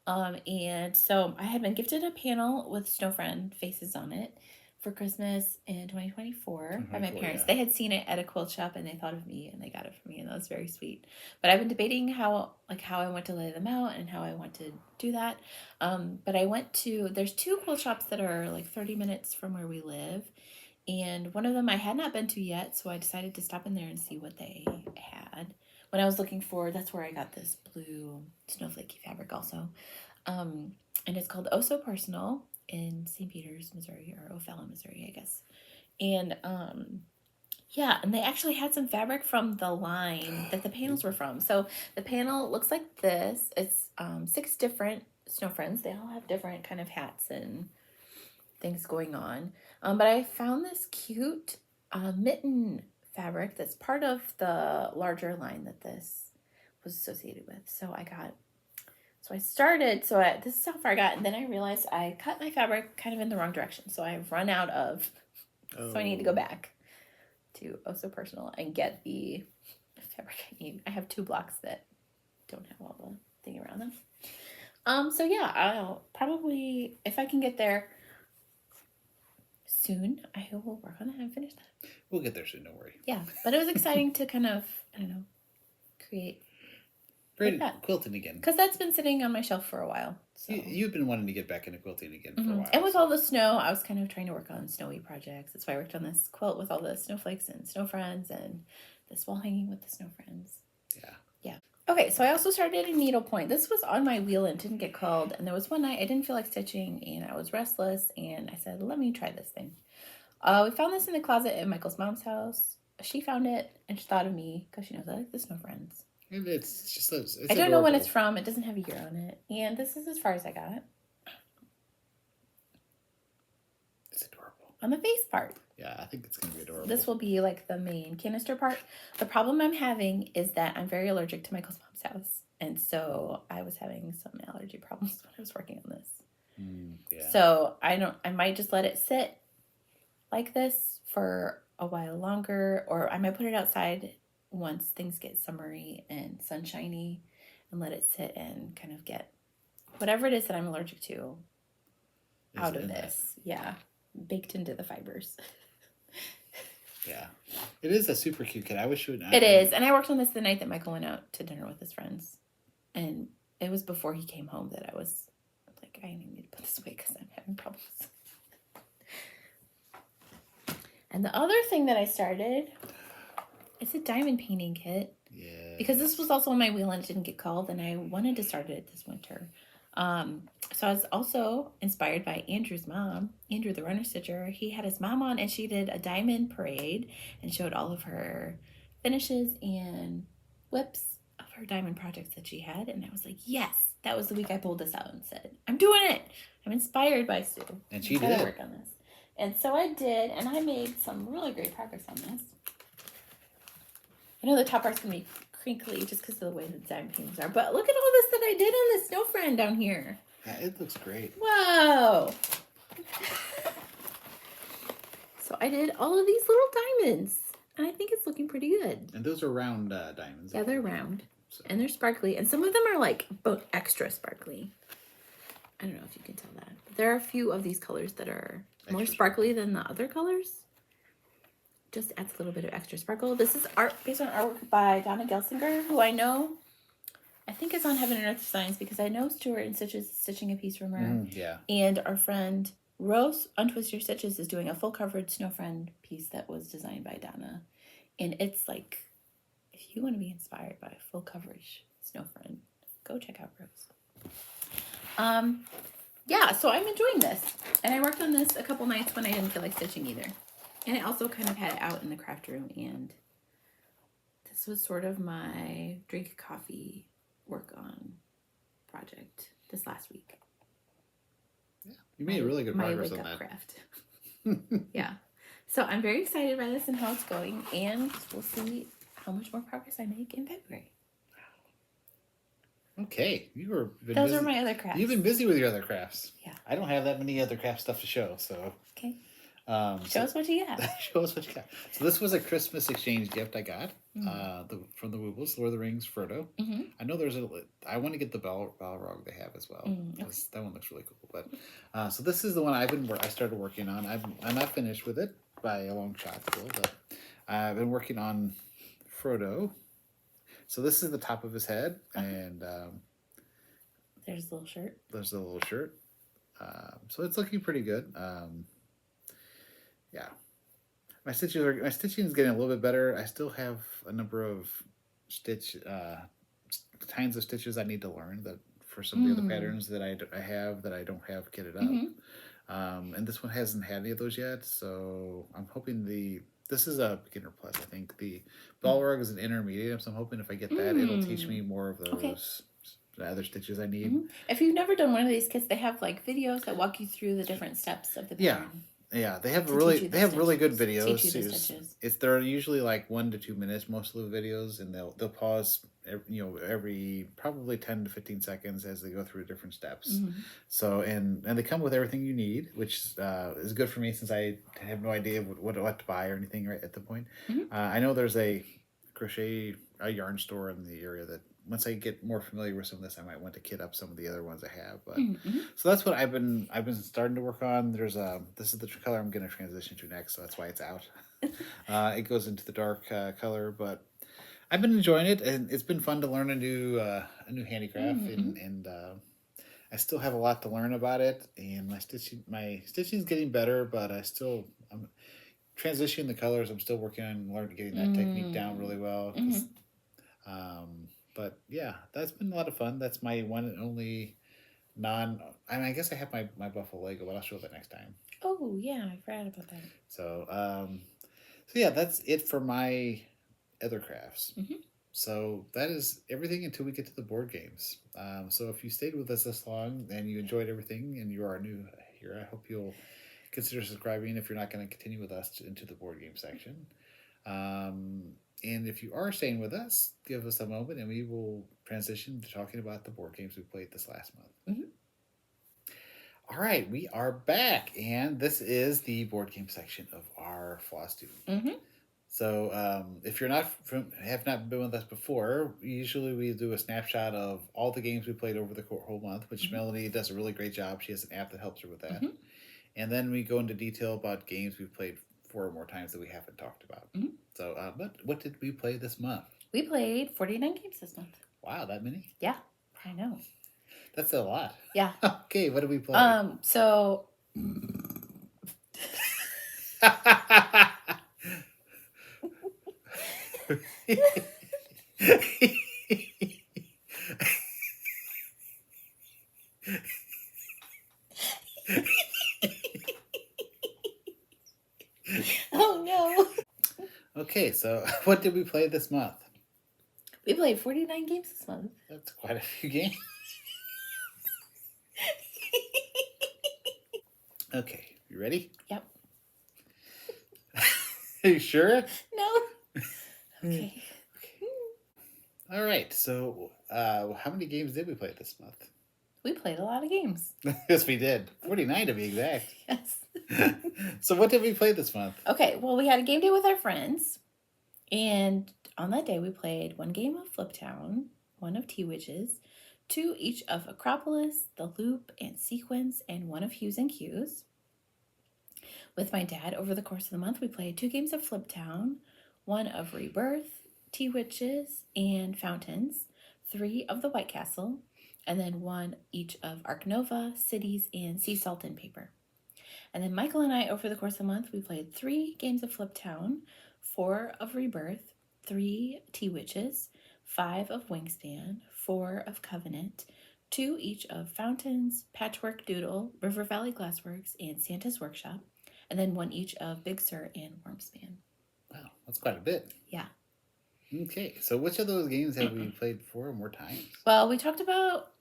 And so I had been gifted a panel with Snow Friend faces on it for Christmas in 2024 by my parents. Yeah. They had seen it at a quilt shop and they thought of me and they got it for me, and that was very sweet. But I've been debating how I want to lay them out and how I want to do that. But there's 2 quilt shops that are like 30 minutes from where we live. And one of them I had not been to yet, so I decided to stop in there and see what they had. When I was looking for, that's where I got this blue snowflakey fabric also. And it's called Oh So Personal in St. Peters, Missouri, or O'Fallon, Missouri, I guess. And yeah, and they actually had some fabric from the line that the panels were from. So the panel looks like this. It's 6 different snow friends. They all have different kind of hats and things going on. But I found this cute mitten fabric that's part of the larger line that this was associated with. So this is how far I got, and then I realized I cut my fabric kind of in the wrong direction. So I've run out of, so I need to go back to Oh So Personal and get the fabric I need. I have 2 blocks that don't have all the thing around them. So yeah, I'll probably, if I can get there soon, I will work on that and finish that. We'll get there soon, don't worry. Yeah, but it was exciting to kind of, I don't know, create quilting again. Because that's been sitting on my shelf for a while. So. You've been wanting to get back into quilting again for a while. And with all the snow, I was kind of trying to work on snowy projects. That's why I worked on this quilt with all the snowflakes and snow friends, and this wall hanging with the snow friends. Yeah. Yeah. Okay, so I also started a needlepoint. This was on my wheel and didn't get called. And there was one night I didn't feel like stitching and I was restless, and I said, let me try this thing. We found this in the closet at Michael's mom's house. She found it and she thought of me because she knows I like the snow friends. And it's just it's I don't know when it's from. It doesn't have a year on it. And this is as far as I got. It's adorable. On the face part. Yeah, I think it's going to be adorable. This will be like the main canister part. The problem I'm having is that I'm very allergic to Michael's mom's house. And so I was having some allergy problems when I was working on this. Yeah. So I might just let it sit like this for a while longer, or I might put it outside once things get summery and sunshiny and let it sit and kind of get whatever it is that I'm allergic to out of this. Yeah. Baked into the fibers. Yeah. It is a super cute kit. I wish you would. It is. And I worked on this the night that Michael went out to dinner with his friends. And it was before he came home that I was like, I need to put this away because I'm having problems. And the other thing that I started is a diamond painting kit. Yeah. Because this was also on my wheel and it didn't get called, and I wanted to start it this winter. So I was also inspired by Andrew's mom, Andrew the runner stitcher. He had his mom on and she did a diamond parade and showed all of her finishes and whips of her diamond projects that she had. And I was like, yes, that was the week I pulled this out and said, I'm doing it. I'm inspired by Sue. And she did work on this. And so I did, and I made some really great progress on this. I know the top part's going to be crinkly just because of the way the diamond paintings are, but look at all this that I did on this snow friend down here. Yeah, it looks great. Whoa! So I did all of these little diamonds, and I think it's looking pretty good. And those are round diamonds. Yeah, they're round, and they're sparkly, and some of them are like extra sparkly. I don't know if you can tell that, but there are a few of these colors that are more sparkly than the other colors. Just adds a little bit of extra sparkle. This is art based on artwork by Donna Gelsinger, who I know I think it's on Heaven and Earth Designs because I know Stuart and Stitches is stitching a piece from her. Yeah. And our friend Rose Untwist Your Stitches is doing a full coverage Snow Friend piece that was designed by Donna. And it's like, if you want to be inspired by a full coverage Snow Friend, go check out Rose. Yeah, so I'm enjoying this. And I worked on this a couple nights when I didn't feel like stitching either. And I also kind of had it out in the craft room, and this was sort of my drink coffee work on project this last week. Yeah, you made really good progress on that. Craft. Yeah. So I'm very excited by this and how it's going, and we'll see how much more progress I make in February. Okay, those are my other crafts. You've been busy with your other crafts. Yeah. I don't have that many other craft stuff to show, so. Okay. Show us what you got. Show us what you got. So this was a Christmas exchange gift I got from the Woobles, Lord of the Rings, Frodo. I know I want to get the Balrog they have as well. That one looks really cool. But so this is the one I started working on. I'm not finished with it by a long shot still, but I've been working on Frodo. So this is the top of his head, and there's the little shirt. There's the little shirt. So it's looking pretty good. Yeah, my stitching is getting a little bit better. I still have a number of kinds of stitches I need to learn that for some of the other patterns that I have that I don't have kitted up. And this one hasn't had any of those yet, so I'm hoping this is a beginner plus. I think the Balrog is an intermediate, so I'm hoping if I get that, it'll teach me more of those other stitches I need. If you've never done one of these kits, they have like videos that walk you through the different steps of the pattern. Yeah, they have really good videos. Teach you the stitches. They're usually like 1 to 2 minutes most of the videos, and they'll pause every probably 10 to 15 seconds as they go through different steps. So and they come with everything you need, which is good for me since I have no idea what to buy or anything right at the point. I know there's a yarn store in the area that once I get more familiar with some of this, I might want to kit up some of the other ones I have. But so that's what I've been starting to work on. There's this is the color I'm going to transition to next, so that's why it's out. It goes into the dark color, but I've been enjoying it, and it's been fun to learn a new handicraft, and I still have a lot to learn about it. And my stitching is getting better, but I'm transitioning the colors. I'm still working on getting that technique down really well. But yeah, that's been a lot of fun. That's my one and only I guess I have my Buffalo Lego, but I'll show that next time. Oh yeah, I forgot about that. So yeah, that's it for my other crafts. So that is everything until we get to the board games. So if you stayed with us this long and you enjoyed everything and you are new here, I hope you'll consider subscribing if you're not going to continue with us into the board game section. And if you are staying with us, give us a moment and we will transition to talking about the board games we played this last month. All right, we are back, and this is the board game section of our Flosstube. So if you're have not been with us before, usually we do a snapshot of all the games we played over the whole month, which Melanie does a really great job. She has an app that helps her with that. And then we go into detail about games we've played 4 or more times that we haven't talked about. So, but what did we play this month? We played 49 games this month. Wow, that many? Yeah, I know. That's a lot. Yeah. Okay, what did we play? So... Oh no. Okay, so what did we play this month? We played 49 games this month. That's quite a few games. Okay, you ready? Yep. Are you sure? No. Okay. All right, so how many games did we play this month? We played a lot of games. Yes, we did. 49 to be exact. Yes. So what did we play this month? Okay, well, we had a game day with our friends. And on that day, we played 1 game of Fliptown, 1 of Tea Witches, 2 each of Acropolis, The Loop, and Sequence, and 1 of Hues and Cues. With my dad, over the course of the month, we played 2 games of Fliptown, 1 of Rebirth, Tea Witches, and Fountains, 3 of the White Castle, and then 1 each of Arc Nova, Cities, and Sea Salt and Paper. And then Michael and I, over the course of the month, we played 3 games of Flip Town, 4 of Rebirth, 3 Tea Witches, 5 of Wingspan, 4 of Covenant, 2 each of Fountains, Patchwork Doodle, River Valley Glassworks, and Santa's Workshop, and then 1 each of Big Sur and Wormspan. Wow, that's quite a bit. Yeah. Okay, so which of those games have we played 4 or more times? Well, we talked about,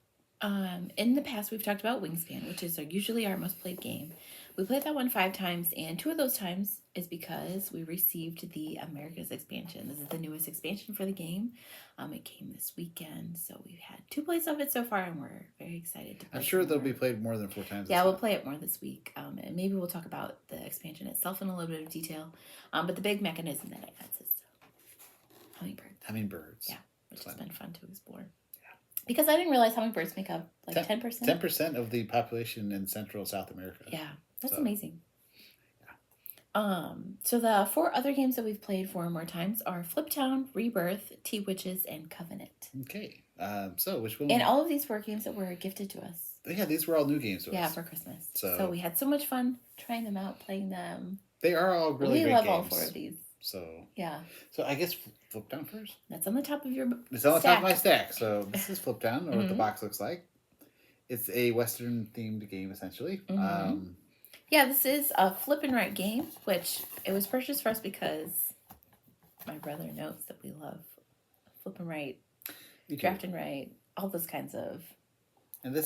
in the past, we've talked about Wingspan, which is usually our most played game. We played that one 5 times, and 2 of those times is because we received the America's expansion. This is the newest expansion for the game. It came this weekend, so we've had 2 plays of it so far, and we're very excited to play. I'm sure they'll be played more than 4 times. Yeah, we'll play it more this week, and maybe we'll talk about the expansion itself in a little bit of detail. But the big mechanism that it adds is hummingbirds. Hummingbirds. Yeah, which has been fun to explore. Because I didn't realize hummingbirds make up like 10%. 10% of the population in Central and South America. Yeah, that's amazing. Yeah. So the 4 other games that we've played 4 or more times are Flip Town, Rebirth, Tea Witches, and Covenant. Okay. So which one? And all of these were games that were gifted to us. Yeah, these were all new games to us. Yeah, for Christmas. So we had so much fun trying them out, playing them. They are all really great games. We love all 4 of these. So yeah. So I guess Flip Down first. That's on the top of your It's on the top of my stack. So this is Flip Down, or what the box looks like. It's a Western themed game essentially. Yeah, this is a flip and write game, which it was purchased for us because my brother knows that we love flip and write, draft and write, all those kinds of. And it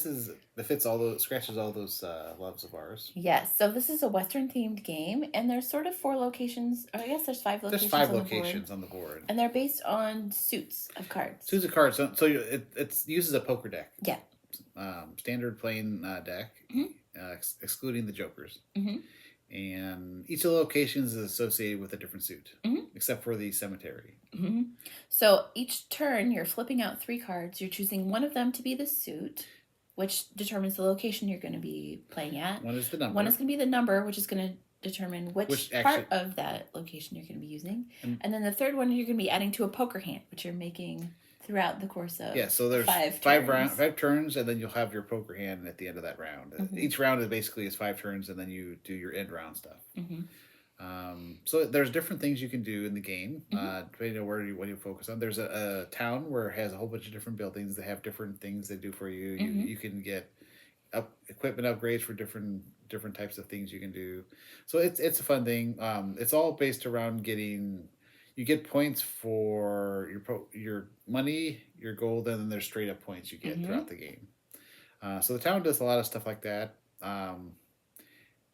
scratches all those loves of ours. Yes, so this is a Western themed game, and there's sort of 4 locations, or I guess there's 5 locations. There's 5 locations on the board. And they're based on suits of cards. Suits of cards. So it uses a poker deck. Yeah. Standard plain deck, excluding the jokers. And each of the locations is associated with a different suit, except for the cemetery. So each turn, you're flipping out 3 cards. You're choosing one of them to be the suit, which determines the location you're going to be playing at. One is the number. One is going to be the number, which is going to determine which part of that location you're going to be using. And then the third one, you're going to be adding to a poker hand, which you're making throughout the course of so there's 5 turns, and then you'll have your poker hand at the end of that round. Each round is basically 5 turns, and then you do your end round stuff. So there's different things you can do in the game, depending on what you focus on. There's a town where it has a whole bunch of different buildings that have different things they do for you. You can get equipment upgrades for different types of things you can do. So it's a fun thing. It's all based around you get points for your money, your gold, and then there's straight up points you get throughout the game. So the town does a lot of stuff like that.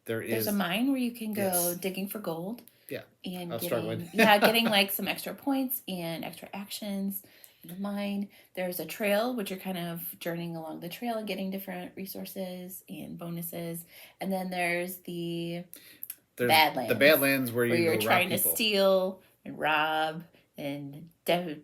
There's a mine where you can go digging for gold. Yeah, and struggling. getting like some extra points and extra actions in the mine. There's a trail, which you're kind of journeying along the trail and getting different resources and bonuses. And then there's the Badlands. The Badlands where you're trying to steal and rob and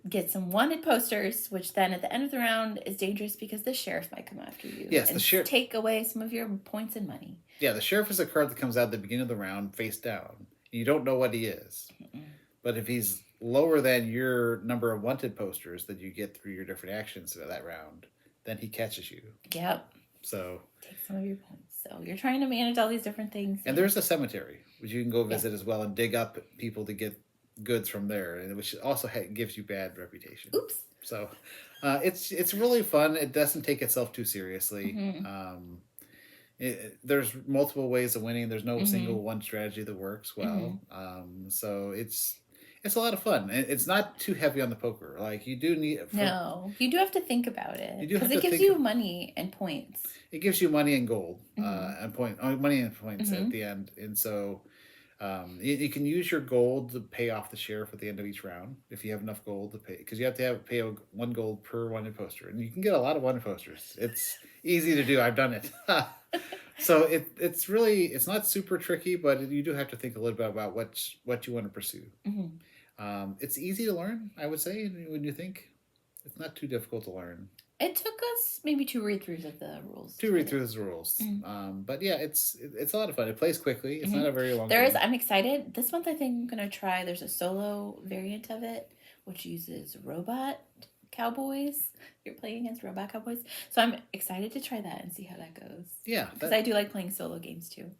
get some wanted posters, which then at the end of the round is dangerous because the sheriff might come after you. Yes, and the sheriff take away some of your points and money. Yeah, the sheriff is a card that comes out at the beginning of the round face down. You don't know what he is. But if he's lower than your number of wanted posters that you get through your different actions for that round, then he catches you. Yep. So take some of your points. So you're trying to manage all these different things. And there's a cemetery, which you can go visit as well and dig up people to get goods from there, and which also gives you bad reputation. Oops. So it's really fun. It doesn't take itself too seriously. There's multiple ways of winning. There's no single one strategy that works well. So it's a lot of fun. It's not too heavy on the poker. Like you do need. You do have to think about it because it gives you money and points. It gives you money and gold money and points at the end, and so. You can use your gold to pay off the sheriff at the end of each round if you have enough gold to pay, because you have to pay 1 gold per wanted poster, and you can get a lot of wanted posters. It's easy to do. I've done it. So it's not super tricky, but you do have to think a little bit about what you want to pursue. It's easy to learn, I would say. When you think, it's not too difficult to learn. It took us maybe 2 read-throughs of the rules. 2 read-throughs of the rules. But yeah, it's a lot of fun. It plays quickly. It's not a very long game. I'm excited. This month I think I'm going to try, there's a solo variant of it, which uses robot cowboys. You're playing against robot cowboys. So I'm excited to try that and see how that goes. Yeah. Because I do like playing solo games too.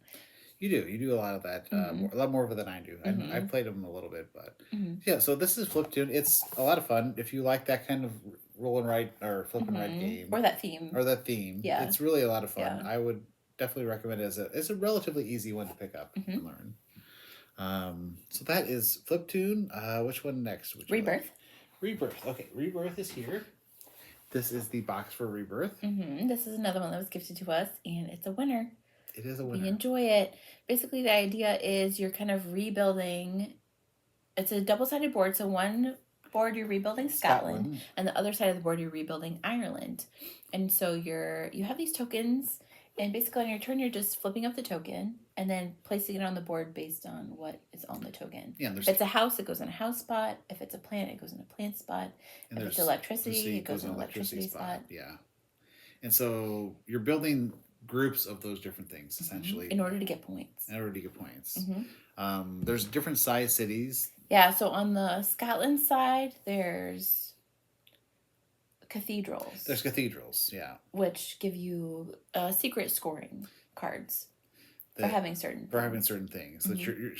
You do. You do a lot of that. A lot more of it than I do. I've played them a little bit, but yeah. So this is Fliptoon. It's a lot of fun if you like that kind of roll and write or flip and write game or that theme. Yeah, it's really a lot of fun. Yeah. I would definitely recommend it it's a relatively easy one to pick up and learn. So that is Fliptoon. Which one next? Rebirth. Rebirth. Okay, Rebirth is here. This is the box for Rebirth. This is another one that was gifted to us, and it's a winner. It is a winner. We enjoy it. Basically, the idea is you're kind of rebuilding. It's a double-sided board, so one board you're rebuilding Scotland, and the other side of the board you're rebuilding Ireland. And so you have these tokens, and basically on your turn you're just flipping up the token and then placing it on the board based on what is on the token. Yeah, if it's a house, it goes in a house spot. If it's a plant, it goes in a plant spot. And if it's electricity, it goes in an electricity spot. Yeah. And so you're building groups of those different things, essentially. In order to get points. There's different size cities. Yeah, so on the Scotland side, there's cathedrals. There's cathedrals, yeah. Which give you secret scoring cards for having certain things.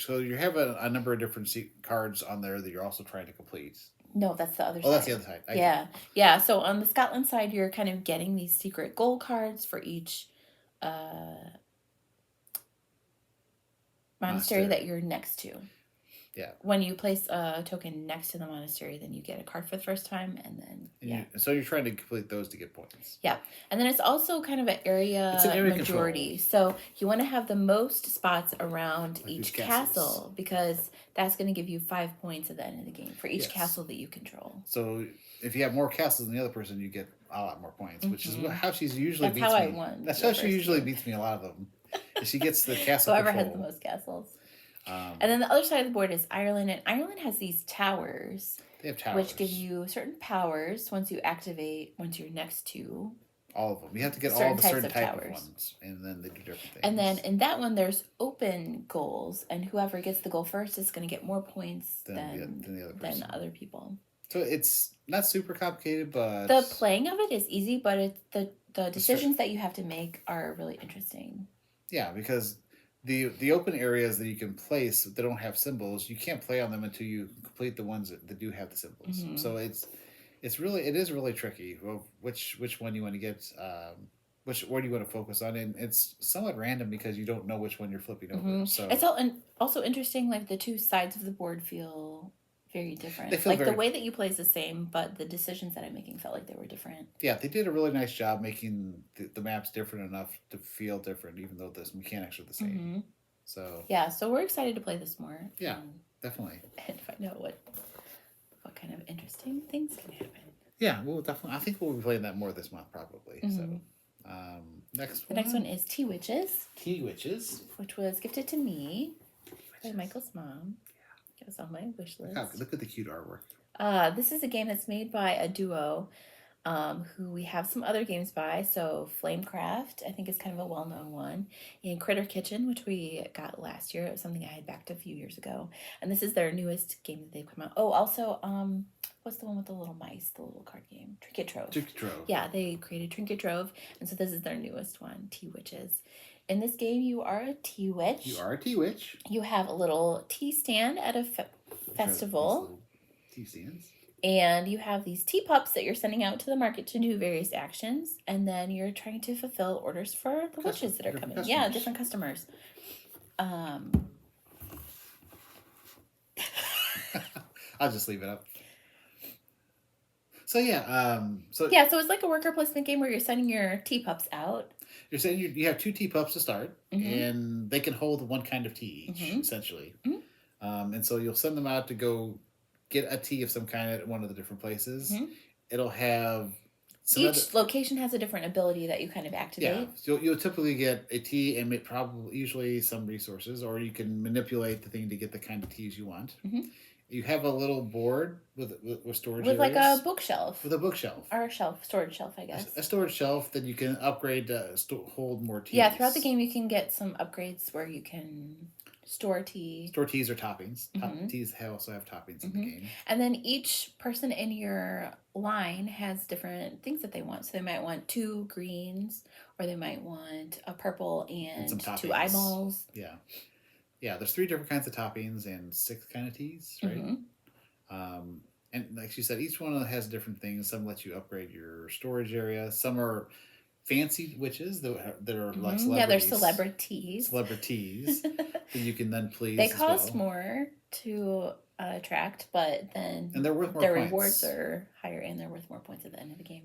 So you have a number of different cards on there that you're also trying to complete. No, that's the other side. Oh, that's the other side. Yeah. So on the Scotland side, you're kind of getting these secret goal cards for each monastery that you're next to. Yeah. When you place a token next to the monastery, then you get a card for the first time, and then so you're trying to complete those to get points. Yeah, and then it's also kind of an area majority. Control. So you want to have the most spots around each castle because that's going to give you 5 points at the end of the game for each castle that you control. So if you have more castles than the other person, you get a lot more points, which is how she's usually beats me. I won. That's how she usually beats me a lot of them. She gets the castle Whoever control. has the most castles. And then the other side of the board is Ireland, and Ireland has these towers. They have towers. Which give you certain powers once you're next to all of them. You have to get all the certain type of ones, and then they do different things. And then in that one, there's open goals, and whoever gets the goal first is going to get more points than other people. So it's not super complicated, but the playing of it is easy, but the decisions that you have to make are really interesting. Yeah, because the open areas that you can place that don't have symbols, you can't play on them until you complete the ones that do have the symbols. So it is really tricky. Well, which one you want to get, which one you want to focus on, and it's somewhat random because you don't know which one you're flipping over. So it's also interesting. Like the two sides of the board feel very different. The way that you play is the same, but the decisions that I'm making felt like they were different. Yeah, they did a really nice job making the maps different enough to feel different, even though the mechanics are the same. So we're excited to play this more. Yeah, definitely. And find out what kind of interesting things can happen. Yeah, we'll definitely. I think we'll be playing that more this month, probably. So, next one. The next one is Tea Witches. Tea Witches, which was gifted to me by Michael's mom. It was on my wish list. Look at the cute artwork. This is a game that's made by a duo who we have some other games by. So Flamecraft, I think is kind of a well-known one. And Critter Kitchen, which we got last year. It was something I had backed a few years ago. And this is their newest game that they've come out. Oh, also, what's the one with the little mice, the little card game? Trinket Trove. Trinket Trove. Yeah, they created Trinket Trove. And so this is their newest one, Tea Witches. In this game, you are a tea witch. You are a tea witch. You have a little tea stand at a festival. Tea stands. And you have these tea pups that you're sending out to the market to do various actions. And then you're trying to fulfill orders for the witches that are coming. Yeah, different customers. I'll just leave it up. So so it's like a worker placement game where you're sending your tea pups out. You're saying you have 2 tea pups to start, and they can hold one kind of tea each, essentially. And so you'll send them out to go get a tea of some kind at one of the different places. It'll have... Each location has a different ability that you kind of activate. Yeah, so you'll typically get a tea and usually some resources, or you can manipulate the thing to get the kind of teas you want. You have a little board with storage areas. Like a bookshelf. With a bookshelf. Or a storage shelf, I guess. A storage shelf that you can upgrade to hold more teas. Yeah, throughout the game you can get some upgrades where you can store tea. Store teas or toppings. Teas also have toppings in the game. And then each person in your line has different things that they want. So they might want 2 greens, or they might want a purple and some 2 eyeballs. Yeah. Yeah, there's 3 different kinds of toppings and 6 kind of teas, right? And like you said, each one of them has different things. Some let you upgrade your storage area. Some are fancy witches that are like celebrities. Yeah, they're celebrities. Celebrities that you can then please. They cost more to attract, but then and they're worth more their points. Rewards are higher, and they're worth more points at the end of the game.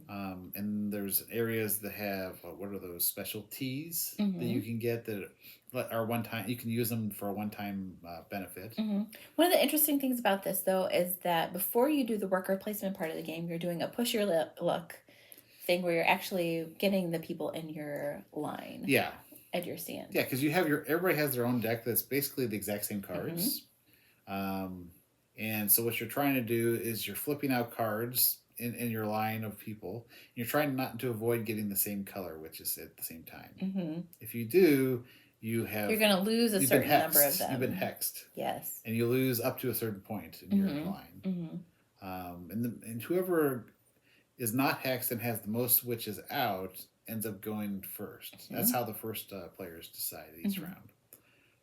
And there's areas that have what are those special teas that you can get that are one time. You can use them for a one-time benefit. One of the interesting things about this, though, is that before you do the worker placement part of the game, you're doing a push your luck thing where you're actually getting the people in your line. Yeah. At your stand. Yeah, because you have everybody has their own deck that's basically the exact same cards. And so what you're trying to do is you're flipping out cards in your line of people. You're trying not to avoid getting the same color, which is at the same time. If you do, you're going to lose a certain number of them. You've been hexed. Yes. And you lose up to a certain point in your line. And whoever is not hexed and has the most witches out ends up going first. That's how the first players decide each round.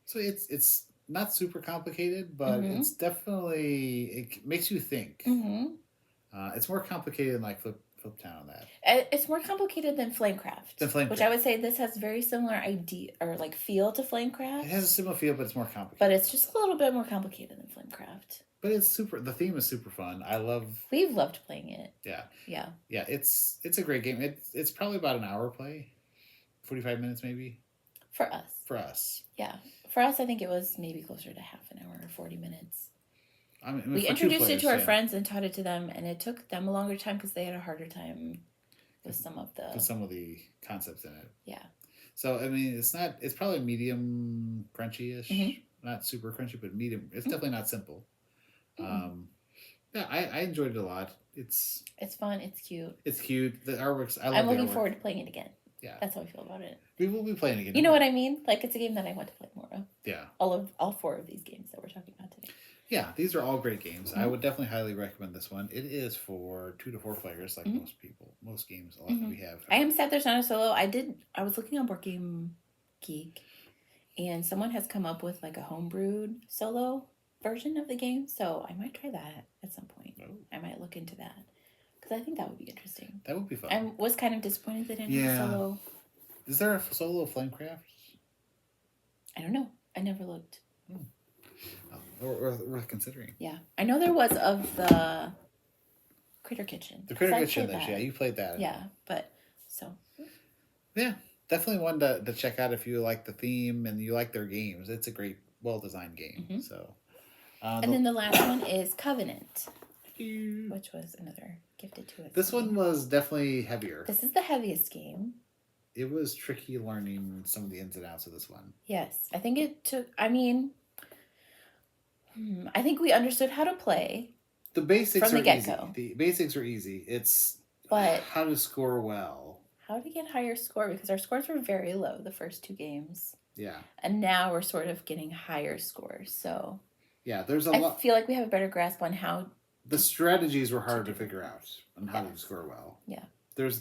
So it's not super complicated, but it's definitely, it makes you think. It's more complicated than like Flip Town on that. It's more complicated than Flamecraft. Which I would say this has very similar idea or like feel to Flamecraft. It has a similar feel, but it's more complicated. But it's just a little bit more complicated than Flamecraft. But the theme is super fun. We've loved playing it. Yeah. Yeah. Yeah, it's a great game. It's probably about an hour play. 45 minutes maybe. For us. For us. Yeah. For us, I think it was maybe closer to half an hour or 40 minutes. I mean, we introduced it to our friends and taught it to them, and it took them a longer time because they had a harder time with some of the concepts in it. Yeah. So I mean, it's probably medium crunchy-ish, not super crunchy, but medium. It's definitely not simple. Yeah, I enjoyed it a lot. It's fun. It's cute. It's cute. The artworks. I'm looking forward to playing it again. Yeah, that's how I feel about it. We will be playing again. You know what I mean? Like it's a game that I want to play more of. Yeah. All 4 of these games that we're talking about today. Yeah, these are all great games. I would definitely highly recommend this one. It is for 2 to 4 players, like most games that we have. I am sad there's not a solo. I was looking on Board Game Geek, and someone has come up with like a homebrewed solo version of the game, so I might try that at some point. I might look into that because I think that would be interesting. That would be fun. I was kind of disappointed they didn't have a solo. Is there a solo of Flamecraft? I don't know. I never looked. Worth considering. Yeah, I know there was of the Critter Kitchen. The Critter Kitchen, yeah, you played that. Yeah, but so. Yeah, definitely one to check out if you like the theme and you like their games. It's a great, well-designed game. So. And then the last one is Covenant, which was another gifted to us. This one was definitely heavier. This is the heaviest game. It was tricky learning some of the ins and outs of this one. Yes, I think it took. I mean, I think we understood how to play. The basics from the get-go. Easy. The basics are easy. It's but how to score well. How to get higher score, because our scores were very low the first 2 games. Yeah. And now we're sort of getting higher scores. So yeah, there's a lot. I feel like we have a better grasp on how. The strategies were hard to figure out on how to score well. Yeah.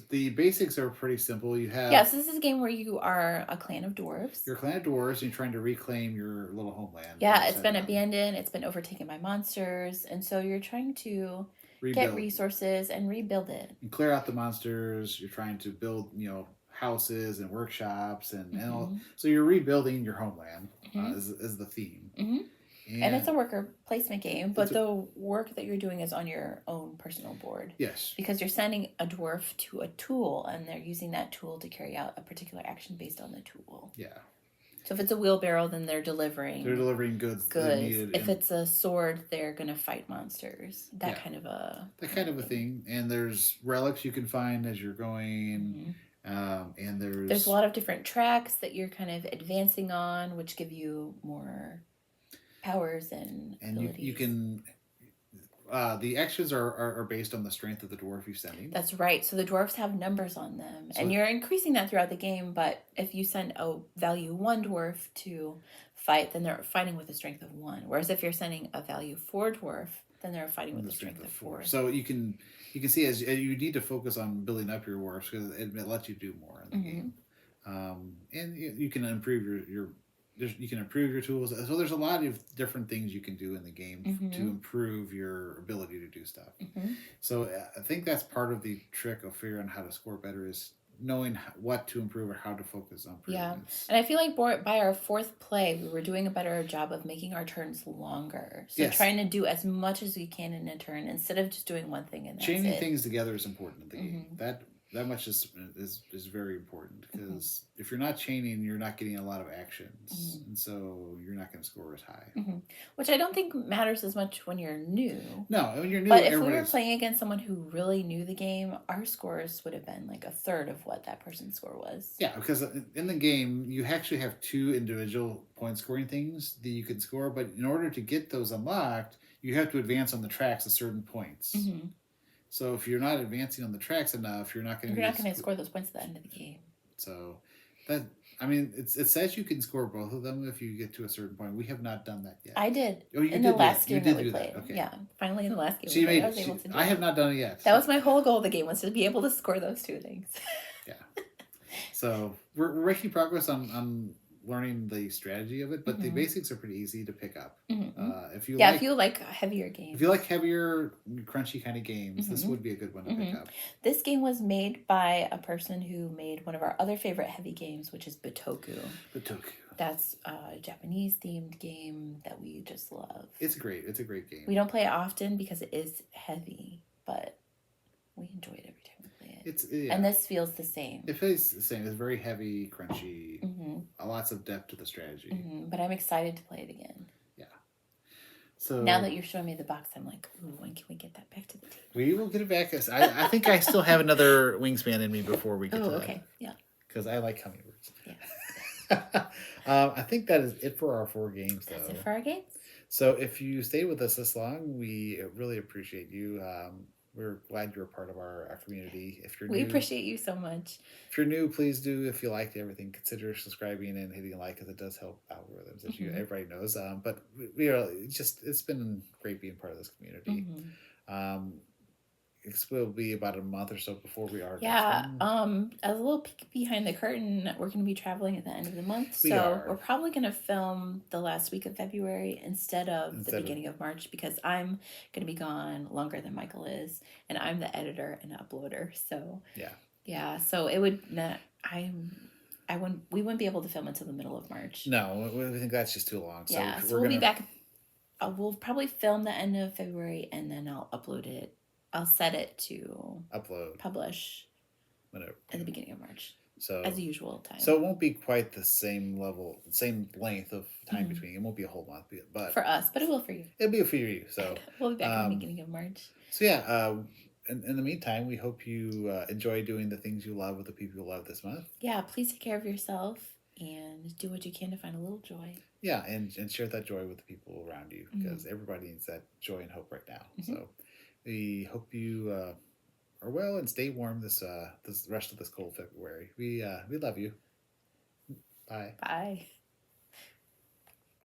The basics are pretty simple. You have so this is a game where you are a clan of dwarves. You're a clan of dwarves, and you're trying to reclaim your little homeland. Yeah, it's been abandoned. It's been overtaken by monsters, and so you're trying to get resources and rebuild it. And clear out the monsters. You're trying to build, houses and workshops, and all. So you're rebuilding your homeland is the theme. And it's a worker placement game, but the work that you're doing is on your own personal board. Yes. Because you're sending a dwarf to a tool, and they're using that tool to carry out a particular action based on the tool. Yeah. So if it's a wheelbarrow, then they're delivering. They're delivering goods. If it's a sword, they're going to fight monsters. That kind of a thing. And there's relics you can find as you're going. And there's a lot of different tracks that you're kind of advancing on, which give you more powers and abilities. you can the actions are based on the strength of the dwarf you're sending. That's right. So the dwarves have numbers on them, So- and you're increasing that throughout the game. But if you send a value 1 dwarf to fight, then they're fighting with a strength of 1. Whereas if you're sending a value 4 dwarf, then they're fighting with a strength of 4. So you can see as you need to focus on building up your dwarfs because it lets you do more in the game, and you can improve you can improve your tools. So there's a lot of different things you can do in the game to improve your ability to do stuff. So I think that's part of the trick of figuring out how to score better is knowing what to improve or how to focus on improvements. And I feel like by our 4th play, we were doing a better job of making our turns longer. So trying to do as much as we can in a turn instead of just doing one thing and that's chaining it. things together is important in the game. That much is very important because if you're not chaining, you're not getting a lot of actions, and so you're not going to score as high. Which I don't think matters as much when you're new. No, when you're new, but if we were playing against someone who really knew the game, our scores would have been like a third of what that person's score was. Yeah, because in the game, you actually have 2 individual point scoring things that you can score, but in order to get those unlocked, you have to advance on the tracks at certain points. So if you're not advancing on the tracks enough, you're not going to score those points at the end of the game. So it says you can score both of them if you get to a certain point. We have not done that yet. I did. Oh, you in did the last game that we that. played. Okay. Yeah, finally in the last game. So you I was able to do I have not done it yet. That was my whole goal of the game was to be able to score those 2 things. Yeah. So we're making progress on learning the strategy of it, but the basics are pretty easy to pick up. If you like heavier games. If you like heavier, crunchy kind of games, this would be a good one to pick up. This game was made by a person who made one of our other favorite heavy games, which is Bitoku. That's a Japanese themed game that we just love. It's a great game. We don't play it often because it is heavy, but we enjoy it every time we play it. And this feels the same. It feels the same. It's very heavy, crunchy, lots of depth to the strategy. But I'm excited to play it again. Yeah. So now that you're showing me the box, I'm like, ooh, when can we get that back to the table? We will get it back. I think I still have another wingspan in me before we get to that. Okay. Yeah. Because I like hummingbirds. Yeah. I think that is it for our 4 games, though. That's it for our games. So if you stayed with us this long, we really appreciate you. We're glad you're a part of our community. If you're new, we appreciate you so much. If you're new, please do. If you liked everything, consider subscribing and hitting like, because it does help algorithms, as everybody knows. But we are it's been great being part of this community. It will be about a month or so before we are. Yeah. A little peek behind the curtain. We're going to be traveling at the end of the month, we're probably going to film the last week of February instead of the beginning of March because I'm going to be gone longer than Michael is, and I'm the editor and uploader. So yeah. So it would not. We wouldn't be able to film until the middle of March. No, we think that's just too long. So so we'll be back. We'll probably film the end of February and then I'll upload it. I'll set it to publish at the beginning of March. So as usual time. So it won't be quite the same length of time between. It won't be a whole month, but for us, but it will for you. It'll be for you. So we'll be back at the beginning of March. So yeah, in the meantime, we hope you enjoy doing the things you love with the people you love this month. Yeah, please take care of yourself and do what you can to find a little joy. Yeah, and share that joy with the people around you because everybody needs that joy and hope right now. So we hope you are well and stay warm this rest of this cold February. We love you. Bye. Bye.